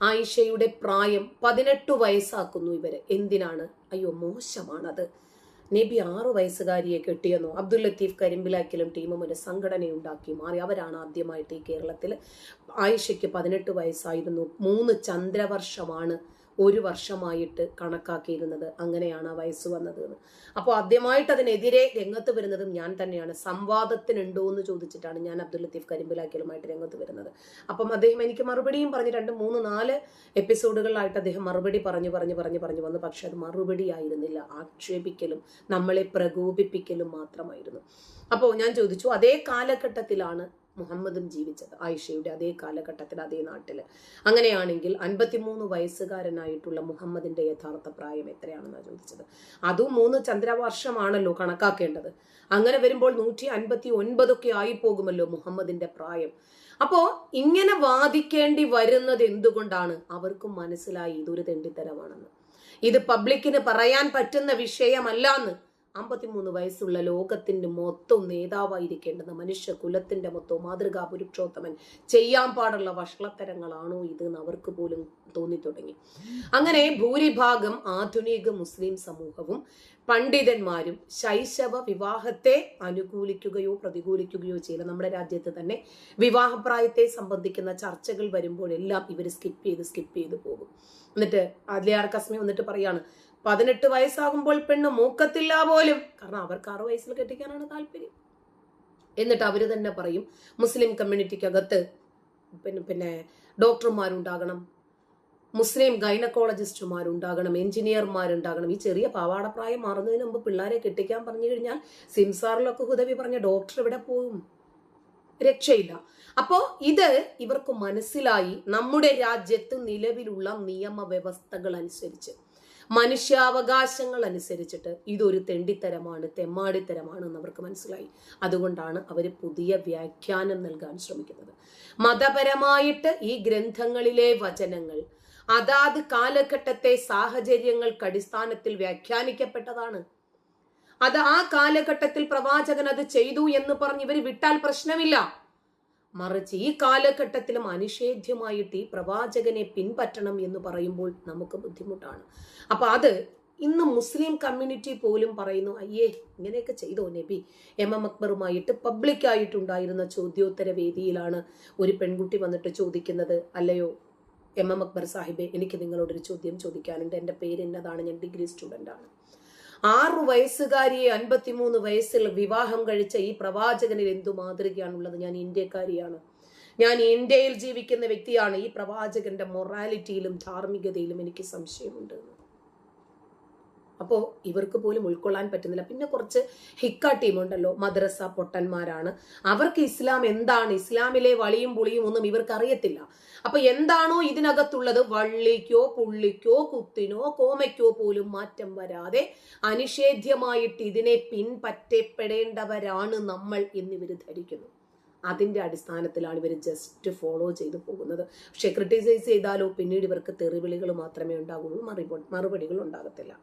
ആയിഷയുടെ പ്രായം 18 വയസ്സാക്കുന്നു ഇവര്. എന്തിനാണ്? അയ്യോ മോശമാണത്, നബി 6 വയസ്സുകാരിയെ കെട്ടിയെന്നോ. അബ്ദുൽ ലത്തീഫ് കരിമ്പിലാക്കലും ടീമും ഒരു സംഘടനയുണ്ടാക്കി മാറി. അവരാണ് ആദ്യമായിട്ട് ഈ കേരളത്തിൽ, ആയിഷയ്ക്ക് 18 വയസ്സായിരുന്നു, 3 ചന്ദ്രവർഷമാണ് ഒരു വർഷമായിട്ട് കണക്കാക്കിയിരുന്നത്. അങ്ങനെയാണ് ആ വയസ്സ് വന്നത്. അപ്പോൾ ആദ്യമായിട്ട് അതിനെതിരെ രംഗത്ത് വരുന്നതും ഞാൻ തന്നെയാണ്. സംവാദത്തിനുണ്ടോ എന്ന് ചോദിച്ചിട്ടാണ് ഞാൻ അബ്ദുൽ ലത്തീഫ് കരിമ്പിലാക്കലുമായിട്ട് രംഗത്ത് വരുന്നത്. അപ്പം അദ്ദേഹം എനിക്ക് മറുപടിയും പറഞ്ഞ് 2, 3, 4 എപ്പിസോഡുകളിലായിട്ട് അദ്ദേഹം മറുപടി പറഞ്ഞു വന്നു. പക്ഷെ അത് മറുപടി ആയിരുന്നില്ല, ആക്ഷേപിക്കലും നമ്മളെ പ്രകോപിപ്പിക്കലും മാത്രമായിരുന്നു. അപ്പോൾ ഞാൻ ചോദിച്ചു, അതേ കാലഘട്ടത്തിലാണ് മുഹമ്മദും ജീവിച്ചത്, ആയിഷയുടെ അതേ കാലഘട്ടത്തിൽ അതേ നാട്ടിൽ. അങ്ങനെയാണെങ്കിൽ 53 വയസ്സുകാരനായിട്ടുള്ള മുഹമ്മദിന്റെ യഥാർത്ഥ പ്രായം എത്രയാണെന്നാണ് ചോദിച്ചത്. അതും 3 ചന്ദ്രവർഷമാണല്ലോ കണക്കാക്കേണ്ടത്. അങ്ങനെ വരുമ്പോൾ 159 ഒക്കെ ആയി പോകുമല്ലോ മുഹമ്മദിന്റെ പ്രായം. അപ്പോ ഇങ്ങനെ വാദിക്കേണ്ടി വരുന്നത് എന്തുകൊണ്ടാണ്? അവർക്കും മനസ്സിലായി ഇതൊരു തെണ്ടിത്തരമാണെന്ന്, ഇത് പബ്ലിക്കിന് പറയാൻ പറ്റുന്ന വിഷയമല്ലാന്ന് 53 വയസ്സുള്ള ലോകത്തിന്റെ മൊത്തം നേതാവായിരിക്കേണ്ടുന്ന മനുഷ്യ കുലത്തിന്റെ മൊത്തം മാതൃകാ പുരുഷോത്തമൻ ചെയ്യാൻ പാടുള്ള വഷളത്തരങ്ങളാണോ ഇത് എന്ന് അവർക്ക് പോലും തോന്നി തുടങ്ങി. അങ്ങനെ ഭൂരിഭാഗം ആധുനിക മുസ്ലിം സമൂഹവും പണ്ഡിതന്മാരും ശൈശവ വിവാഹത്തെ അനുകൂലിക്കുകയോ പ്രതികൂലിക്കുകയോ ചെയ്യില്ല. നമ്മുടെ രാജ്യത്ത് തന്നെ വിവാഹപ്രായത്തെ സംബന്ധിക്കുന്ന ചർച്ചകൾ വരുമ്പോഴെല്ലാം ഇവർ സ്കിപ്പ് ചെയ്ത് പോകും. എന്നിട്ട് അദ്ലിയാർ കസ്മി വന്നിട്ട് പറയാണ് 18 വയസ്സാകുമ്പോൾ പെണ്ണ് മൂക്കത്തില്ല പോലും, കാരണം അവർക്ക് 6 വയസ്സിൽ കെട്ടിക്കാനാണ് താല്പര്യം. എന്നിട്ട് അവര് തന്നെ പറയും മുസ്ലിം കമ്മ്യൂണിറ്റിക്കകത്ത് പിന്നെ ഡോക്ടർമാരുണ്ടാകണം, മുസ്ലിം ഗൈനക്കോളജിസ്റ്റുമാരുണ്ടാകണം, എഞ്ചിനീയർമാരുണ്ടാകണം. ഈ ചെറിയ പാവാടപ്രായം മാറുന്നതിന് മുമ്പ് പിള്ളേരെ കെട്ടിക്കാൻ പറഞ്ഞു കഴിഞ്ഞാൽ സിംസാറിലൊക്കെ ഹുദവി പറഞ്ഞ ഡോക്ടർ എവിടെ പോകും? രക്ഷയില്ല. അപ്പോ ഇത് ഇവർക്ക് മനസ്സിലായി. നമ്മുടെ രാജ്യത്ത് നിലവിലുള്ള നിയമവ്യവസ്ഥകൾ അനുസരിച്ച്, മനുഷ്യാവകാശങ്ങൾ അനുസരിച്ചിട്ട് ഇതൊരു തെണ്ടിത്തരമാണ്, തെമ്മാടിത്തരമാണ് എന്ന് അവർക്ക് മനസ്സിലായി. അതുകൊണ്ടാണ് അവർ പുതിയ വ്യാഖ്യാനം നൽകാൻ ശ്രമിക്കുന്നത്. മതപരമായിട്ട് ഈ ഗ്രന്ഥങ്ങളിലെ വചനങ്ങൾ അതാത് കാലഘട്ടത്തെ സാഹചര്യങ്ങൾക്ക് അടിസ്ഥാനത്തിൽ വ്യാഖ്യാനിക്കപ്പെട്ടതാണ്. അത് ആ കാലഘട്ടത്തിൽ പ്രവാചകൻ അത് ചെയ്തു എന്ന് പറഞ്ഞ് ഇവർ വിട്ടാൽ പ്രശ്നമില്ല. മറിച്ച് ഈ കാലഘട്ടത്തിലും അനിഷേധ്യമായിട്ട് ഈ പ്രവാചകനെ പിൻപറ്റണം എന്ന് പറയുമ്പോൾ നമുക്ക് ബുദ്ധിമുട്ടാണ്. അപ്പൊ അത് ഇന്ന് മുസ്ലിം കമ്മ്യൂണിറ്റി പോലും പറയുന്നു, അയ്യേ ഇങ്ങനെയൊക്കെ ചെയ്തോ നബി. MM അക്ബറുമായിട്ട് പബ്ലിക്കായിട്ടുണ്ടായിരുന്ന ചോദ്യോത്തര വേദിയിലാണ് ഒരു പെൺകുട്ടി വന്നിട്ട് ചോദിക്കുന്നത്, അല്ലയോ MM അക്ബർ സാഹിബെ, എനിക്ക് നിങ്ങളോടൊരു ചോദ്യം ചോദിക്കാനുണ്ട്. എൻ്റെ പേര് എന്നതാണ്, ഞാൻ ഡിഗ്രി സ്റ്റുഡൻ്റ് ആണ്. 6 വയസ്സുകാരിയെ 53 വയസ്സിൽ വിവാഹം കഴിച്ച ഈ പ്രവാചകനിൽ എന്തു മാതൃകയാണുള്ളത്? ഞാൻ ഇന്ത്യക്കാരിയാണ്, ഞാൻ ഇന്ത്യയിൽ ജീവിക്കുന്ന വ്യക്തിയാണ്. ഈ പ്രവാചകന്റെ മൊറാലിറ്റിയിലും ധാർമ്മികതയിലും എനിക്ക് സംശയമുണ്ട്. അപ്പോൾ ഇവർക്ക് പോലും ഉൾക്കൊള്ളാൻ പറ്റുന്നില്ല. പിന്നെ കുറച്ച് ഹിക്ക ടീമുണ്ടല്ലോ, മദ്രസ പൊട്ടന്മാരാണ്. അവർക്ക് ഇസ്ലാം എന്താണ്, ഇസ്ലാമിലെ വളിയും പുളിയും ഒന്നും ഇവർക്ക് അറിയത്തില്ല. അപ്പൊ എന്താണോ ഇതിനകത്തുള്ളത്, വള്ളിക്കോ പുള്ളിക്കോ കുത്തിനോ കോമയ്ക്കോ പോലും മാറ്റം വരാതെ അനിഷേധ്യമായിട്ട് ഇതിനെ പിൻപറ്റപ്പെടേണ്ടവരാണ് നമ്മൾ എന്നിവർ ധരിക്കുന്നു. അതിന്റെ അടിസ്ഥാനത്തിലാണ് ഇവർ ജസ്റ്റ് ഫോളോ ചെയ്തു പോകുന്നത്. പക്ഷെ ക്രിട്ടിസൈസ് ചെയ്താലോ പിന്നീട് ഇവർക്ക് തെറിവിളികൾ മാത്രമേ ഉണ്ടാകുള്ളൂ, മറുപടികൾ ഉണ്ടാകത്തില്ല.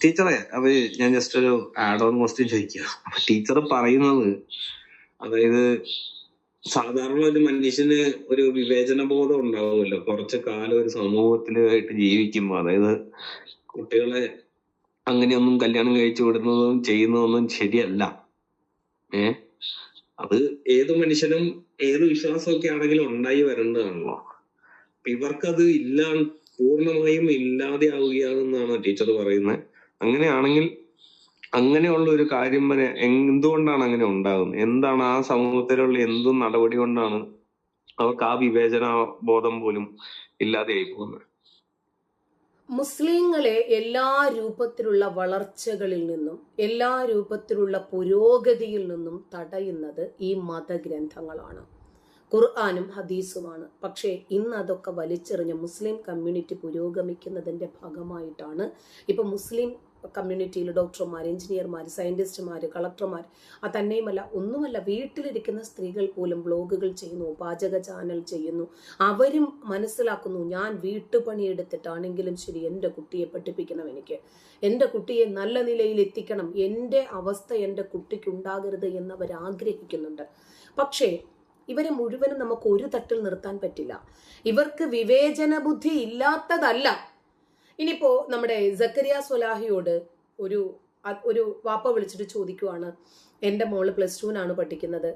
ടീച്ചറെ, അപ്പൊ ഞാൻ ജസ്റ്റ് ഒരു ആഡ് ഓൺ ക്വസ്റ്റ്യൻ ചോദിക്കുക. അപ്പൊ ടീച്ചർ പറയുന്നത്, അതായത് സാധാരണ ഒരു മനുഷ്യന് ഒരു വിവേചന ബോധം ഉണ്ടാവുമല്ലോ കുറച്ചു കാലം ഒരു സമൂഹത്തിലായിട്ട് ജീവിക്കുമ്പോ. അതായത് കുട്ടികളെ അങ്ങനെയൊന്നും കല്യാണം കഴിച്ചു വിടുന്നതും ചെയ്യുന്നതൊന്നും ശരിയല്ല. അത് ഏത് മനുഷ്യനും ഏത് വിശ്വാസമൊക്കെ ആണെങ്കിലും ഉണ്ടായി വരേണ്ടതാണല്ലോ. അപ്പൊ ഇവർക്കത് പൂർണ്ണമായും ഇല്ലാതെ ആവുകയാണെന്നാണ് ടീച്ചർ പറയുന്നത്. അങ്ങനെയാണെങ്കിൽ അങ്ങനെയുള്ള ഒരു കാര്യം വരെ എന്തുകൊണ്ടാണ് അങ്ങനെ ഉണ്ടാകുന്നത്? എന്താണ് ആ സമൂഹത്തിലുള്ള എന്തും നടപടി കൊണ്ടാണ് അവർക്ക് ആ വിവേചന ബോധം പോലും ഇല്ലാതെയായി പോകുന്നത്? മുസ്ലിങ്ങളെ എല്ലാ രൂപത്തിലുള്ള വളർച്ചകളിൽ നിന്നും എല്ലാ രൂപത്തിലുള്ള പുരോഗതിയിൽ നിന്നും തടയുന്നത് ഈ മതഗ്രന്ഥങ്ങളാണ്, ഖുർആനും ഹദീസുമാണ്. പക്ഷേ ഇന്ന് അതൊക്കെ വലിച്ചെറിഞ്ഞ മുസ്ലിം കമ്മ്യൂണിറ്റി പുരോഗമിക്കുന്നതിന്റെ ഭാഗമായിട്ടാണ് ഇപ്പൊ മുസ്ലിം കമ്മ്യൂണിറ്റിയിൽ ഡോക്ടർമാർ, എഞ്ചിനീയർമാർ, സയന്റിസ്റ്റുമാർ, കളക്ടർമാർ, തന്നെയുമല്ല ഒന്നുമല്ല വീട്ടിലിരിക്കുന്ന സ്ത്രീകൾ പോലും ബ്ലോഗുകൾ ചെയ്യുന്നു, പാചക ചാനൽ ചെയ്യുന്നു. അവരും മനസ്സിലാക്കുന്നു, ഞാൻ വീട്ടുപണിയെടുത്തിട്ടാണെങ്കിലും ശരി എൻ്റെ കുട്ടിയെ പഠിപ്പിക്കണം, എൻ്റെ കുട്ടിയെ നല്ല നിലയിൽ എത്തിക്കണം, എൻ്റെ അവസ്ഥ എൻ്റെ കുട്ടിക്ക് ഉണ്ടാകരുത് എന്നവർ ആഗ്രഹിക്കുന്നുണ്ട്. പക്ഷേ ഇവരെ മുഴുവനും നമുക്ക് ഒരു തട്ടിൽ നിർത്താൻ പറ്റില്ല. ഇവർക്ക് വിവേചന ബുദ്ധി ഇല്ലാത്തതല്ല. ഇനിയിപ്പോ നമ്മുടെ സക്കരിയ സ്വലാഹിയോട് ഒരു വാപ്പ വിളിച്ചിട്ട് ചോദിക്കുവാണ്, എൻ്റെ മോള് +2 പഠിക്കുന്നത്,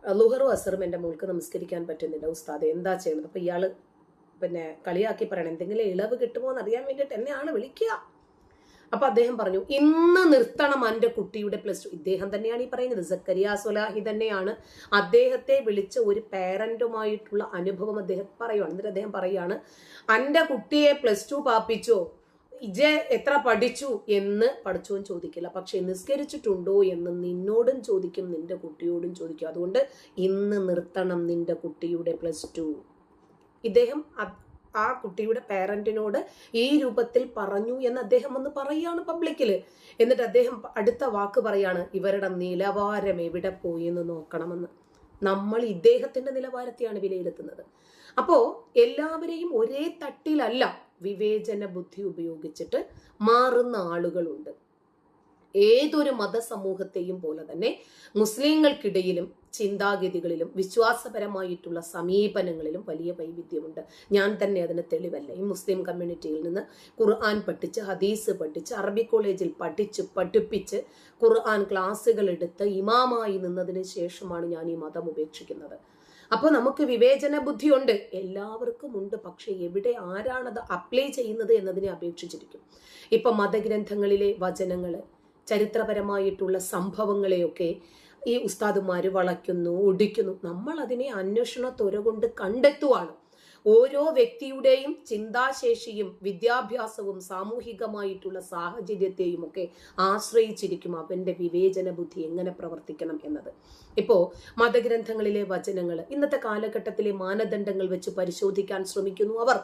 ളുഹറും അസറും എൻ്റെ മോൾക്ക് നമസ്കരിക്കാൻ പറ്റുന്നില്ല ഉസ്താദെ, എന്താ ചെയ്യുന്നത്? അപ്പൊ ഇയാള് കളിയാക്കി പറയണം, എന്തെങ്കിലും ഇളവ് കിട്ടുമോ എന്ന് അറിയാൻ വേണ്ടിയിട്ട് എന്നെയാണ് വിളിക്കുക. അപ്പൊ അദ്ദേഹം പറഞ്ഞു, ഇന്ന് നിർത്തണം എൻ്റെ കുട്ടിയുടെ +2. ഇദ്ദേഹം തന്നെയാണ് ഈ പറയുന്നത്, സക്കരിയ സ്വലാഹി തന്നെയാണ്. അദ്ദേഹത്തെ വിളിച്ച ഒരു പേരന്റുമായിട്ടുള്ള അനുഭവം അദ്ദേഹം പറയുവാണ്. എന്നിട്ട് അദ്ദേഹം പറയാണ്, എൻ്റെ കുട്ടിയെ +2 പാപ്പിച്ചോ, ഇജെ എത്ര പഠിച്ചു എന്ന് പഠിച്ചോൻ ചോദിക്കില്ല, പക്ഷെ നിസ്കരിച്ചിട്ടുണ്ടോ എന്ന് നിന്നോടും ചോദിക്കും, നിന്റെ കുട്ടിയോടും ചോദിക്കും. അതുകൊണ്ട് ഇന്ന് നിർത്തണം നിന്റെ കുട്ടിയുടെ +2. ഇദ്ദേഹം ആ കുട്ടിയുടെ പേരന്റിനോട് ഈ രൂപത്തിൽ പറഞ്ഞു എന്ന് അദ്ദേഹം ഒന്ന് പറയുകയാണ് പബ്ലിക്കില്. എന്നിട്ട് അദ്ദേഹം അടുത്ത വാക്ക് പറയാണ്, ഇവരുടെ നിലവാരം എവിടെ പോയി എന്ന് നോക്കണമെന്ന്. നമ്മൾ ഇദ്ദേഹത്തിന്റെ നിലവാരത്തെയാണ് വിലയിരുത്തുന്നത്. അപ്പോ എല്ലാവരെയും ഒരേ തട്ടിലല്ല വിവേചന ബുദ്ധി ഉപയോഗിച്ചിട്ട് മാറുന്ന ആളുകളുണ്ട്. ഏതൊരു മതസമൂഹത്തെയും പോലെ തന്നെ മുസ്ലിങ്ങൾക്കിടയിലും ചിന്താഗതികളിലും വിശ്വാസപരമായിട്ടുള്ള സമീപനങ്ങളിലും വലിയ വൈവിധ്യമുണ്ട്. ഞാൻ തന്നെ അതിന് തെളിവല്ല. ഈ മുസ്ലിം കമ്മ്യൂണിറ്റിയിൽ നിന്ന് ഖുർആൻ പഠിച്ച്, ഹദീസ് പഠിച്ച്, അറബി കോളേജിൽ പഠിപ്പിച്ച് ഖുർആൻ ക്ലാസ്സുകൾ എടുത്ത് ഇമാമായി നിന്നതിന് ശേഷമാണ് ഞാൻ ഈ മതം ഉപേക്ഷിക്കുന്നത്. അപ്പൊ നമുക്ക് വിവേചന ബുദ്ധിയുണ്ട്, എല്ലാവർക്കും ഉണ്ട്. പക്ഷെ എവിടെ ആരാണത് അപ്ലൈ ചെയ്യുന്നത് എന്നതിനെ അപേക്ഷിച്ചിരിക്കും. ഇപ്പൊ മതഗ്രന്ഥങ്ങളിലെ വചനങ്ങള്, ചരിത്രപരമായിട്ടുള്ള സംഭവങ്ങളെയൊക്കെ ഈ ഉസ്താദുമാര് വളയ്ക്കുന്നു, ഒടിക്കുന്നു. നമ്മൾ അതിനെ അന്വേഷണത്വര കൊണ്ട് കണ്ടെത്തുവാണ്. ഓരോ വ്യക്തിയുടെയും ചിന്താശേഷിയും വിദ്യാഭ്യാസവും സാമൂഹികമായിട്ടുള്ള സാഹചര്യത്തെയും ഒക്കെ ആശ്രയിച്ചിരിക്കും അവന്റെ വിവേചന ബുദ്ധി എങ്ങനെ പ്രവർത്തിക്കണം എന്നത്. ഇപ്പോ മതഗ്രന്ഥങ്ങളിലെ വചനങ്ങൾ ഇന്നത്തെ കാലഘട്ടത്തിലെ മാനദണ്ഡങ്ങൾ വെച്ച് പരിശോധിക്കാൻ ശ്രമിക്കുന്നു അവർ.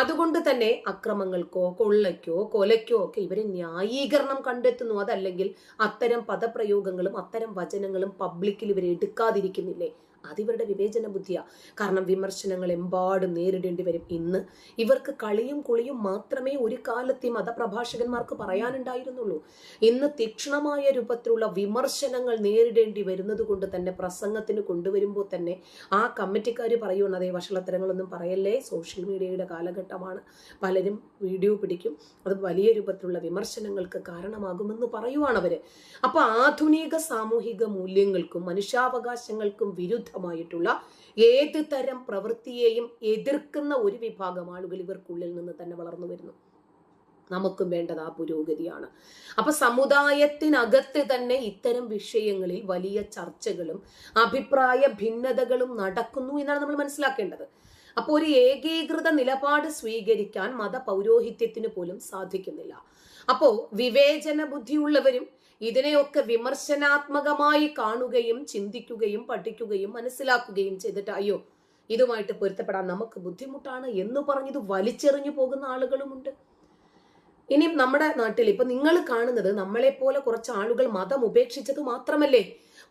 അതുകൊണ്ട് തന്നെ അക്രമങ്ങൾക്കോ കൊള്ളയ്ക്കോ കൊലയ്ക്കോ ഒക്കെ ഇവരെ ന്യായീകരണം കണ്ടെത്തുന്നു. അതല്ലെങ്കിൽ അത്തരം പദപ്രയോഗങ്ങളും അത്തരം വചനങ്ങളും പബ്ലിക്കിൽ ഇവർ എടുക്കാതിരിക്കുന്നില്ലേ? അതിവരുടെ വിവേചന ബുദ്ധിയാ. കാരണം വിമർശനങ്ങൾ എമ്പാടും നേരിടേണ്ടി വരും. ഇന്ന് ഇവർക്ക് കളിയും കുളിയും മാത്രമേ ഒരു കാലത്ത് ഈ മതപ്രഭാഷകന്മാർക്ക് പറയാനുണ്ടായിരുന്നുള്ളൂ. ഇന്ന് തീക്ഷ്ണമായ രൂപത്തിലുള്ള വിമർശനങ്ങൾ നേരിടേണ്ടി വരുന്നത് കൊണ്ട് തന്നെ പ്രസംഗത്തിന് കൊണ്ടുവരുമ്പോൾ തന്നെ ആ കമ്മിറ്റിക്കാർ പറയുന്നു, അതേ വഷളത്തരങ്ങളൊന്നും പറയല്ലേ, സോഷ്യൽ മീഡിയയുടെ കാലഘട്ടമാണ്, പലരും വീഡിയോ പിടിക്കും, അത് വലിയ രൂപത്തിലുള്ള വിമർശനങ്ങൾക്ക് കാരണമാകുമെന്ന് പറയുവാണവര്. അപ്പൊ ആധുനിക സാമൂഹിക മൂല്യങ്ങൾക്കും മനുഷ്യാവകാശങ്ങൾക്കും വിരുദ്ധമായിട്ടുള്ള ഏത് തരം പ്രവൃത്തിയെയും എതിർക്കുന്ന ഒരു വിഭാഗം ആളുകൾ ഇവർക്കുള്ളിൽ നിന്ന് തന്നെ വളർന്നു വരുന്നു. നമുക്കും വേണ്ടത് ആ പുരോഗതിയാണ്. അപ്പൊ സമുദായത്തിനകത്ത് തന്നെ ഇത്തരം വിഷയങ്ങളിൽ വലിയ ചർച്ചകളും അഭിപ്രായ ഭിന്നതകളും നടക്കുന്നു എന്നാണ് നമ്മൾ മനസ്സിലാക്കേണ്ടത്. അപ്പോൾ ഒരു ഏകീകൃത നിലപാട് സ്വീകരിക്കാൻ മതപൗരോഹിത്യത്തിന് പോലും സാധിക്കുന്നില്ല. അപ്പോ വിവേചന ബുദ്ധിയുള്ളവരും ഇതിനെയൊക്കെ വിമർശനാത്മകമായി കാണുകയും ചിന്തിക്കുകയും പഠിക്കുകയും മനസ്സിലാക്കുകയും ചെയ്തിട്ട് അയ്യോ ഇതുമായിട്ട് പൊരുത്തപ്പെടാൻ നമുക്ക് ബുദ്ധിമുട്ടാണ് എന്ന് പറഞ്ഞത് വലിച്ചെറിഞ്ഞു പോകുന്ന ആളുകളുമുണ്ട്. ഇനി നമ്മുടെ നാട്ടിൽ ഇപ്പൊ നിങ്ങൾ കാണുന്നത് നമ്മളെപ്പോലെ കുറച്ച് ആളുകൾ മതം ഉപേക്ഷിച്ചത് മാത്രമല്ലേ,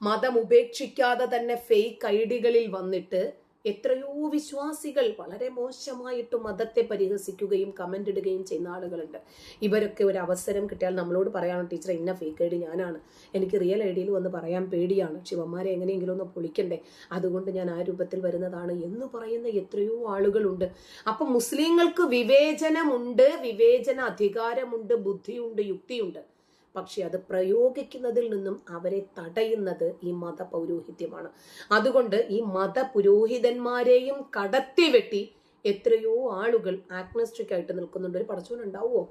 മതം ഉപേക്ഷിക്കാതെ തന്നെ ഫേക്ക് ഐഡികളിൽ വന്നിട്ട് എത്രയോ വിശ്വാസികൾ വളരെ മോശമായിട്ട് മതത്തെ പരിഹസിക്കുകയും കമന്റ് ഇടുകയും ചെയ്യുന്ന ആളുകളുണ്ട്. ഇവരൊക്കെ ഒരു അവസരം കിട്ടിയാൽ നമ്മളോട് പറയാണ്, ടീച്ചർ ഇന്ന ഫേക്ക് ഐഡി ഞാനാണ്, എനിക്ക് റിയൽ ഐഡിയിൽ വന്ന് പറയാൻ പേടിയാണ്, ശിവന്മാരെ എങ്ങനെയെങ്കിലും ഒന്ന് പൊളിക്കണ്ടേ, അതുകൊണ്ട് ഞാൻ ആ രൂപത്തിൽ വരുന്നതാണ് എന്ന് പറയുന്ന എത്രയോ ആളുകളുണ്ട്. അപ്പൊ മുസ്ലിങ്ങൾക്ക് വിവേചനമുണ്ട്, വിവേചന അധികാരമുണ്ട്, ബുദ്ധിയുണ്ട്, യുക്തിയുണ്ട്. പക്ഷെ അത് പ്രയോഗിക്കുന്നതിൽ നിന്നും അവരെ തടയുന്നത് ഈ മതപൗരോഹിത്യമാണ്. അതുകൊണ്ട് ഈ മതപുരോഹിതന്മാരെയും കടത്തിവെട്ടി എത്രയോ ആളുകൾ ആഗ്നോസ്റ്റിക് ആയിട്ട് നിൽക്കുന്നുണ്ട്. ഒരു പടച്ചോൻ ഉണ്ടാവുമോ?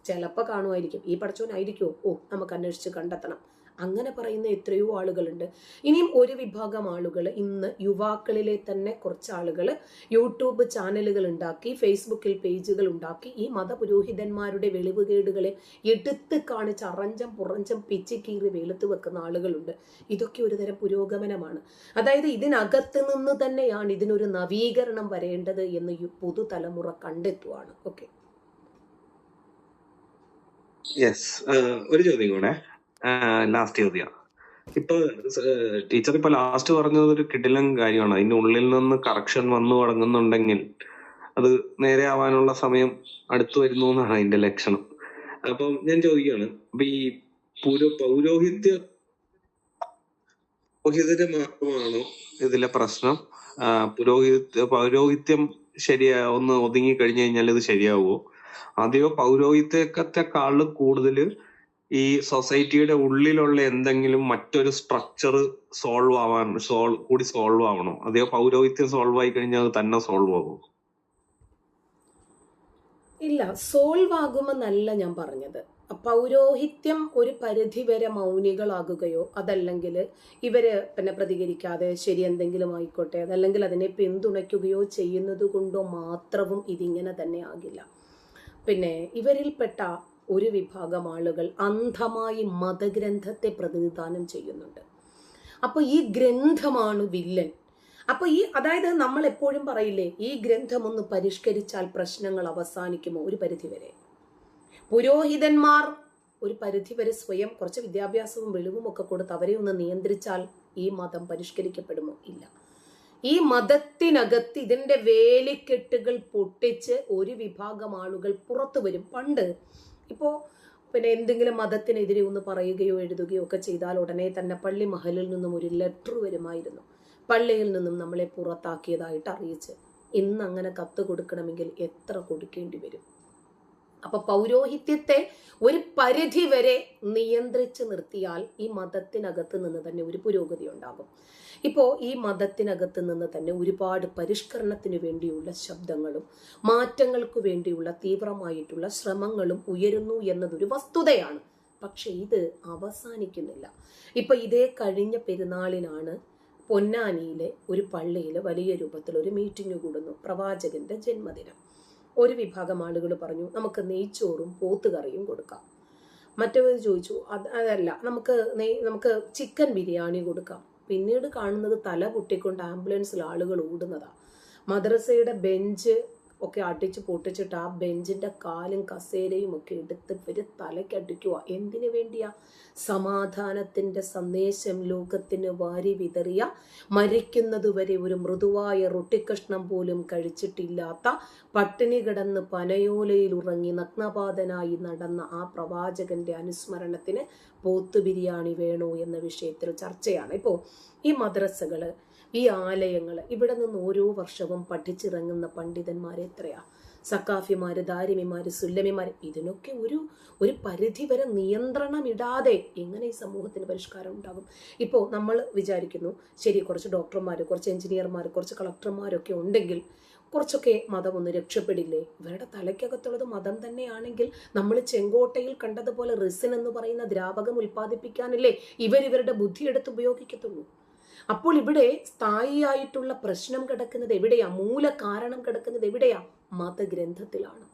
ചിലപ്പോൾ കാണുമായിരിക്കും. ഈ പടച്ചോനായിരിക്കുമോ? ഓ, നമുക്ക് അന്വേഷിച്ച് കണ്ടെത്തണം. അങ്ങനെ പറയുന്ന എത്രയോ ആളുകളുണ്ട്. ഇനിയും ഒരു വിഭാഗം ആളുകൾ, ഇന്ന് യുവാക്കളിലെ തന്നെ കുറച്ച് ആളുകൾ യൂട്യൂബ് ചാനലുകൾ ഉണ്ടാക്കി, ഫേസ്ബുക്കിൽ പേജുകൾ ഉണ്ടാക്കി ഈ മതപുരോഹിതന്മാരുടെ വെളിവുകേടുകളെ എടുത്ത് കാണിച്ച് അറഞ്ചം പുറഞ്ചം പിച്ചിക്കീറി വെളുത്ത് വെക്കുന്ന ആളുകളുണ്ട്. ഇതൊക്കെ ഒരു തരം പുരോഗമനമാണ്. അതായത് ഇതിനകത്ത് നിന്ന് തന്നെയാണ് ഇതിനൊരു നവീകരണം വരേണ്ടത് എന്ന് പുതുതലമുറ കണ്ടെത്തുവാണ്. Okay, yes. ഒരു ചോദ്യം കൂടെ, ലാസ്റ്റ് ചോദ്യം. ഇപ്പൊ ടീച്ചർ ഇപ്പൊ ലാസ്റ്റ് പറഞ്ഞത് ഒരു കിടിലൻ കാര്യമാണ്. അതിന്റെ ഉള്ളിൽ നിന്ന് കറക്ഷൻ വന്നു തുടങ്ങുന്നുണ്ടെങ്കിൽ അത് നേരെ ആവാനുള്ള സമയം അടുത്തു വരുന്നു എന്നാണ് അതിന്റെ ലക്ഷണം. അപ്പം ഞാൻ ചോദിക്കുകയാണ്, അപ്പൊ ഈ പുരോഹിതന്റെ മാത്രമാണോ ഇതിലെ പ്രശ്നം? പൗരോഹിത്യം ഒന്ന് ഒതുങ്ങി കഴിഞ്ഞു കഴിഞ്ഞാൽ ഇത് ശരിയാവുമോ? അതെയോ പൗരോഹിത്യത്തെക്കാളും കൂടുതൽ ഈ സൊസൈറ്റിയുടെ ഉള്ളിലുള്ള എന്തെങ്കിലും മറ്റൊരു സ്ട്രക്ചർ സോൾവ് ആവണോ? അതെയോ പൗരോഹിത്യം സോൾവ് ആയി കഴിഞ്ഞാൽ അത് തന്നെ സോൾവ് ആകുമോ? ഇല്ല, സോൾവ് ആകുമെന്നല്ല ഞാൻ പറഞ്ഞത്. പൗരോഹിത്യം ഒരു പരിധിവരെ മൗനികളാകുകയോ അതല്ലെങ്കിൽ ഇവര് പിന്നെ പ്രതികരിക്കാതെ ശരി എന്തെങ്കിലും ആയിക്കോട്ടെ അതല്ലെങ്കിൽ അതിനെ പിന്തുണയ്ക്കുകയോ ചെയ്യുന്നത് കൊണ്ടോ മാത്രവും ഇതിങ്ങനെ തന്നെ ആകില്ല. പിന്നെ ഇവരിൽപ്പെട്ട ഒരു വിഭാഗം ആളുകൾ അന്ധമായി മതഗ്രന്ഥത്തെ പ്രതിനിധാനം ചെയ്യുന്നുണ്ട്. അപ്പൊ ഈ ഗ്രന്ഥമാണ് വില്ലൻ. അപ്പൊ അതായത് നമ്മൾ എപ്പോഴും പറയില്ലേ, ഈ ഗ്രന്ഥം ഒന്ന് പരിഷ്കരിച്ചാൽ പ്രശ്നങ്ങൾ അവസാനിക്കുമോ? ഒരു പരിധിവരെ പുരോഹിതന്മാർ ഒരു പരിധിവരെ സ്വയം കുറച്ച് വിദ്യാഭ്യാസവും വെളിവും ഒക്കെ കൊടുത്ത് അവരെ ഒന്ന് നിയന്ത്രിച്ചാൽ ഈ മതം പരിഷ്കരിക്കപ്പെടുമോ? ഇല്ല. ഈ മതത്തിനകത്ത് ഇതിന്റെ വേലിക്കെട്ടുകൾ പൊട്ടിച്ച് ഒരു വിഭാഗം ആളുകൾ പുറത്തു വരും. പണ്ട് ഇപ്പോ എന്തെങ്കിലും മതത്തിനെതിരെ ഒന്ന് പറയുകയോ എഴുതുകയോ ഒക്കെ ചെയ്താൽ ഉടനെ തന്നെ പള്ളി മഹലിൽ നിന്നും ഒരു ലെറ്റർ വരുമായിരുന്നു, പള്ളിയിൽ നിന്നും നമ്മളെ പുറത്താക്കിയതായിട്ട് അറിയിച്ച്. ഇന്ന് അങ്ങനെ കത്ത് കൊടുക്കണമെങ്കിൽ എത്ര കൊടുക്കേണ്ടി വരും? അപ്പൊ പൗരോഹിത്യത്തെ ഒരു പരിധി വരെ നിയന്ത്രിച്ച് നിർത്തിയാൽ ഈ മതത്തിനകത്ത് നിന്ന് തന്നെ ഒരു പുരോഗതി ഉണ്ടാകും. ഇപ്പോ ഈ മതത്തിനകത്ത് നിന്ന് തന്നെ ഒരുപാട് പരിഷ്കരണത്തിന് വേണ്ടിയുള്ള ശബ്ദങ്ങളും മാറ്റങ്ങൾക്ക് വേണ്ടിയുള്ള തീവ്രമായിട്ടുള്ള ശ്രമങ്ങളും ഉയരുന്നു എന്നതൊരു വസ്തുതയാണ്. പക്ഷെ ഇത് അവസാനിക്കുന്നില്ല. ഇപ്പൊ ഇതേ കഴിഞ്ഞ പെരുന്നാളിനാണ് പൊന്നാനിയിലെ ഒരു പള്ളിയിൽ വലിയ രൂപത്തിൽ ഒരു മീറ്റിംഗ് കൂടുന്നു, പ്രവാചകന്റെ ജന്മദിനം. ഒരു വിഭാഗം ആളുകൾ പറഞ്ഞു നമുക്ക് നെയ്ച്ചോറും പോത്തുകറിയും കൊടുക്കാം. മറ്റവർ ചോദിച്ചു അതല്ല, നമുക്ക് ചിക്കൻ ബിരിയാണി കൊടുക്കാം. പിന്നീട് കാണുന്നത് തല പൊട്ടിക്കൊണ്ട് ആംബുലൻസിൽ ആളുകൾ ഓടുന്നതാ. മദ്രസയുടെ ബെഞ്ച് ഒക്കെ അടിച്ച് പൊട്ടിച്ചിട്ട് ആ ബെഞ്ചിന്റെ കാലും കസേരയും ഒക്കെ എടുത്ത് ഇവര് തലയ്ക്കടിക്കുക. എന്തിനു വേണ്ടിയാ? സമാധാനത്തിന്റെ സന്ദേശം ലോകത്തിന് വാരി വിതറിയ, മരിക്കുന്നതുവരെ ഒരു മൃദുവായ റൊട്ടിക്കഷ്ണം പോലും കഴിച്ചിട്ടില്ലാത്ത, പട്ടിണി കിടന്ന് പനയോലയിൽ ഉറങ്ങി നഗ്നപാതനായി നടന്ന ആ പ്രവാചകന്റെ അനുസ്മരണത്തിന് പോത്ത് ബിരിയാണി വേണോ എന്ന വിഷയത്തിൽ ചർച്ചയാണ്. ഇപ്പോ ഈ മദ്രസകള്, ഈ ആലയങ്ങള്, ഇവിടെ നിന്ന് ഓരോ വർഷവും പഠിച്ചിറങ്ങുന്ന പണ്ഡിതന്മാരെ എത്രയാ? സക്കാഫിമാര്, ദാരിമിമാര്, സുല്ലമിമാര്. ഇതിനൊക്കെ ഒരു പരിധി വരെ നിയന്ത്രണം ഇടാതെ എങ്ങനെ ഈ സമൂഹത്തിന് പരിഷ്കാരം ഉണ്ടാകും? ഇപ്പോൾ നമ്മൾ വിചാരിക്കുന്നു ശരി, കുറച്ച് ഡോക്ടർമാര്, കുറച്ച് എഞ്ചിനീയർമാര്, കുറച്ച് കളക്ടർമാരൊക്കെ ഉണ്ടെങ്കിൽ കുറച്ചൊക്കെ മതം ഒന്ന് രക്ഷപ്പെടില്ലേ? ഇവരുടെ തലയ്ക്കകത്തുള്ളത് മതം തന്നെയാണെങ്കിൽ നമ്മൾ ചെങ്കോട്ടയിൽ കണ്ടതുപോലെ റിസിൻ എന്ന് പറയുന്ന ദ്രാവകം ഉൽപ്പാദിപ്പിക്കാനല്ലേ ഇവരുടെ ബുദ്ധിയെടുത്ത് ഉപയോഗിക്കത്തുള്ളൂ. അപ്പോൾ ഇവിടെ സ്ഥായിയായിട്ടുള്ള പ്രശ്നം കിടക്കുന്നത് എവിടെയാ? മൂല കാരണം കിടക്കുന്നത് എവിടെയാ? മതഗ്രന്ഥത്തിലാണ്.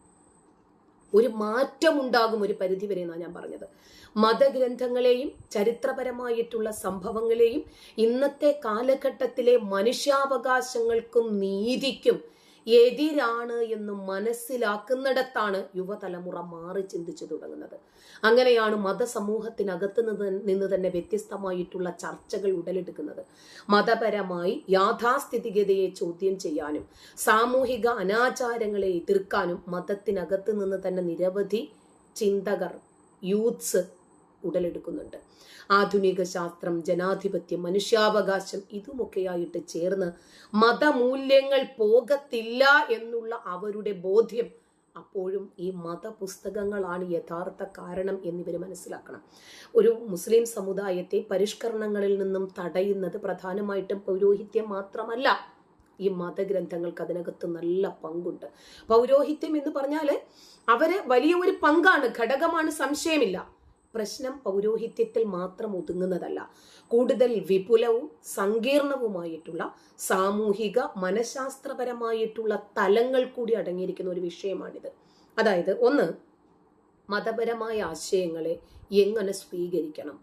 ഒരു മാറ്റം ഉണ്ടാകും ഒരു പരിധി വരെ എന്നാണ് ഞാൻ പറഞ്ഞത്. മതഗ്രന്ഥങ്ങളെയും ചരിത്രപരമായിട്ടുള്ള സംഭവങ്ങളെയും ഇന്നത്തെ കാലഘട്ടത്തിലെ മനുഷ്യാവകാശങ്ങൾക്കും നീതിക്കും എതിരാണ് എന്ന് മനസ്സിലാക്കുന്നിടത്താണ് യുവതലമുറ മാറി ചിന്തിച്ചു തുടങ്ങുന്നത്. അങ്ങനെയാണ് മതസമൂഹത്തിനകത്ത് നിന്ന് തന്നെ വ്യത്യസ്തമായിട്ടുള്ള ചർച്ചകൾ ഉടലെടുക്കുന്നത്. മതപരമായി യാഥാസ്ഥിതികതയെ ചോദ്യം ചെയ്യാനും സാമൂഹിക അനാചാരങ്ങളെ എതിർക്കാനും മതത്തിനകത്ത് നിന്ന് തന്നെ നിരവധി ചിന്തകർ, യൂത്ത്സ് ഉടലെടുക്കുന്നുണ്ട്. ആധുനിക ശാസ്ത്രം, ജനാധിപത്യം, മനുഷ്യാവകാശം ഇതുമൊക്കെയായിട്ട് ചേർന്ന് മതമൂല്യങ്ങൾ പോകത്തില്ല എന്നുള്ള അവരുടെ ബോധ്യം അപ്പോഴും ഈ മതപുസ്തകങ്ങളാണ് യഥാർത്ഥ കാരണം എന്നിവർ മനസ്സിലാക്കണം. ഒരു മുസ്ലിം സമുദായത്തെ പരിഷ്കരണങ്ങളിൽ നിന്നും തടയുന്നത് പ്രധാനമായിട്ടും പൗരോഹിത്യം മാത്രമല്ല, ഈ മതഗ്രന്ഥങ്ങൾക്ക് അതിനകത്ത് നല്ല പങ്കുണ്ട്. പൗരോഹിത്യം എന്ന് പറഞ്ഞാല് അവര് വലിയ ഒരു പങ്കാണ്, ഘടകമാണ്, സംശയമില്ല. പ്രശ്നം പൗരോഹിത്യത്തിൽ മാത്രം ഒതുങ്ങുന്നതല്ല, കൂടുതൽ വിപുലവും സങ്കീർണവുമായിട്ടുള്ള സാമൂഹിക മനഃശാസ്ത്രപരമായിട്ടുള്ള തലങ്ങൾ കൂടി അടങ്ങിയിരിക്കുന്ന ഒരു വിഷയമാണിത്. അതായത് ഒന്ന്, മതപരമായ ആശയങ്ങളെ എങ്ങനെ സ്വീകരിക്കണം,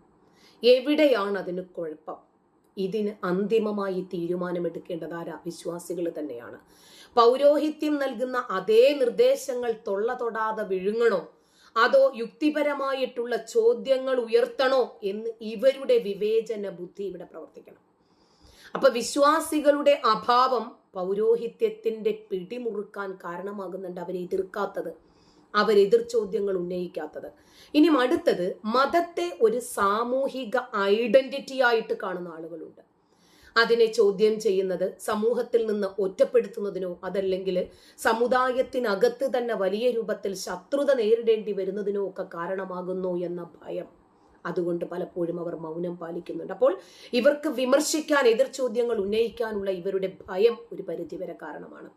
എവിടെയാണ് അതിന് കുഴപ്പം, ഇതിന് അന്തിമമായി തീരുമാനമെടുക്കേണ്ടത് ആരാ? വിശ്വാസികൾ തന്നെയാണ്. പൗരോഹിത്യം നൽകുന്ന അതേ നിർദ്ദേശങ്ങൾ തൊള്ള തൊടാതെ വിഴുങ്ങണോ, അതോ യുക്തിപരമായിട്ടുള്ള ചോദ്യങ്ങൾ ഉയർത്തണോ എന്ന് ഇവരുടെ വിവേചന ബുദ്ധി ഇവിടെ പ്രവർത്തിക്കണം. അപ്പൊ വിശ്വാസികളുടെ അഭാവം പൗരോഹിത്യത്തിന്റെ പിടിമുറുക്കാൻ കാരണമാകുന്നുണ്ട്. അവരെ എതിർക്കാത്തത്, അവരെതിർ ചോദ്യങ്ങൾ ഉന്നയിക്കാത്തത്. ഇനി അടുത്തത്, മതത്തെ ഒരു സാമൂഹിക ഐഡന്റിറ്റി ആയിട്ട് കാണുന്ന ആളുകളുണ്ട്. അതിനെ ചോദ്യം ചെയ്യുന്നത് സമൂഹത്തിൽ നിന്ന് ഒറ്റപ്പെടുത്തുന്നതിനോ അതല്ലെങ്കിൽ സമുദായത്തിനകത്ത് തന്നെ വലിയ രൂപത്തിൽ ശത്രുത നേരിടേണ്ടി വരുന്നതിനോ ഒക്കെ കാരണമാകുന്നു എന്ന ഭയം. അതുകൊണ്ട് പലപ്പോഴും അവർ മൗനം പാലിക്കുന്നുണ്ട്. അപ്പോൾ ഇവർക്ക് വിമർശിക്കാൻ, എതിർ ചോദ്യങ്ങൾ ഉന്നയിക്കാനുള്ള ഇവരുടെ ഭയം ഒരു പരിധിവരെ കാരണമാണ്.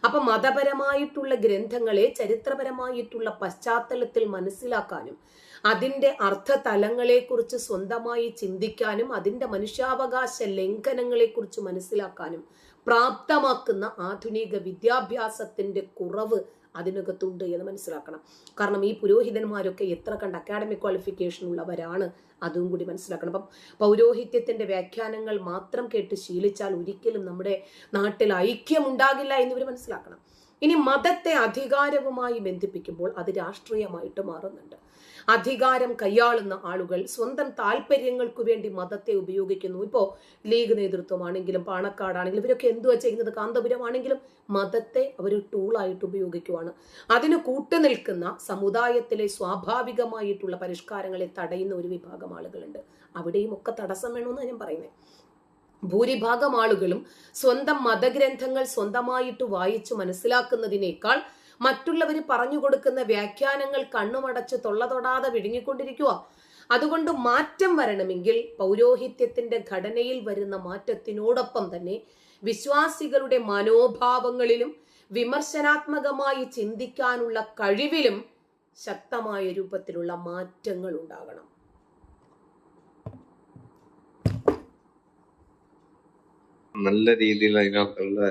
അപ്പൊ മതപരമായിട്ടുള്ള ഗ്രന്ഥങ്ങളെ ചരിത്രപരമായിട്ടുള്ള പശ്ചാത്തലത്തിൽ മനസ്സിലാക്കാനും അതിന്റെ അർത്ഥതലങ്ങളെക്കുറിച്ച് സ്വന്തമായി ചിന്തിക്കാനും അതിന്റെ മനുഷ്യാവകാശ ലംഘനങ്ങളെക്കുറിച്ച് മനസ്സിലാക്കാനും പ്രാപ്തമാക്കുന്ന ആധുനിക വിദ്യാഭ്യാസത്തിന്റെ കുറവ് അതിനകത്തുണ്ട് എന്ന് മനസ്സിലാക്കണം. കാരണം ഈ പുരോഹിതന്മാരൊക്കെ എത്ര കണ്ട് അക്കാഡമിക് ക്വാളിഫിക്കേഷൻ ഉള്ളവരാണ്, അതും കൂടി മനസ്സിലാക്കണം. അപ്പം പൗരോഹിത്യത്തിന്റെ വ്യാഖ്യാനങ്ങൾ മാത്രം കേട്ട് ശീലിച്ചാൽ ഒരിക്കലും നമ്മുടെ നാട്ടിൽ ഐക്യം ഉണ്ടാകില്ല എന്നിവർ മനസ്സിലാക്കണം. ഇനി മതത്തെ അധികാരവുമായി ബന്ധിപ്പിക്കുമ്പോൾ അത് രാഷ്ട്രീയമായിട്ട് മാറുന്നുണ്ട്. അധികാരം കൈയാളുന്ന ആളുകൾ സ്വന്തം താല്പര്യങ്ങൾക്ക് വേണ്ടി മതത്തെ ഉപയോഗിക്കുന്നു. ഇപ്പോ ലീഗ് നേതൃത്വമാണെങ്കിലും പാണക്കാടാണെങ്കിലും ഇവരൊക്കെ എന്തുവാ ചെയ്യുന്നത്? കാന്തപുരമാണെങ്കിലും മതത്തെ അവർ ടൂളായിട്ട് ഉപയോഗിക്കുവാണ്. അതിന് കൂട്ടുനിൽക്കുന്ന സമുദായത്തിലെ സ്വാഭാവികമായിട്ടുള്ള പരിഷ്കാരങ്ങളെ തടയുന്ന ഒരു വിഭാഗം ആളുകളുണ്ട്. അവിടെയും ഒക്കെ തടസ്സം വേണമെന്നാണ് ഞാൻ പറയുന്നത്. ഭൂരിഭാഗം ആളുകളും സ്വന്തം മതഗ്രന്ഥങ്ങൾ സ്വന്തമായിട്ട് വായിച്ചു മനസ്സിലാക്കുന്നതിനേക്കാൾ മറ്റുള്ളവർ പറഞ്ഞു കൊടുക്കുന്ന വ്യാഖ്യാനങ്ങൾ കണ്ണുമടച്ച് തൊള്ള തൊടാതെ വിഴുങ്ങിക്കൊണ്ടിരിക്കുക. അതുകൊണ്ട് മാറ്റം വരണമെങ്കിൽ പൗരോഹിത്യത്തിന്റെ ഘടനയിൽ വരുന്ന മാറ്റത്തിനോടൊപ്പം തന്നെ വിശ്വാസികളുടെ മനോഭാവങ്ങളിലും വിമർശനാത്മകമായി ചിന്തിക്കാനുള്ള കഴിവിലും ശക്തമായ രൂപത്തിലുള്ള മാറ്റങ്ങൾ ഉണ്ടാകണം. നല്ല രീതിയിൽ അതിനകത്തുള്ള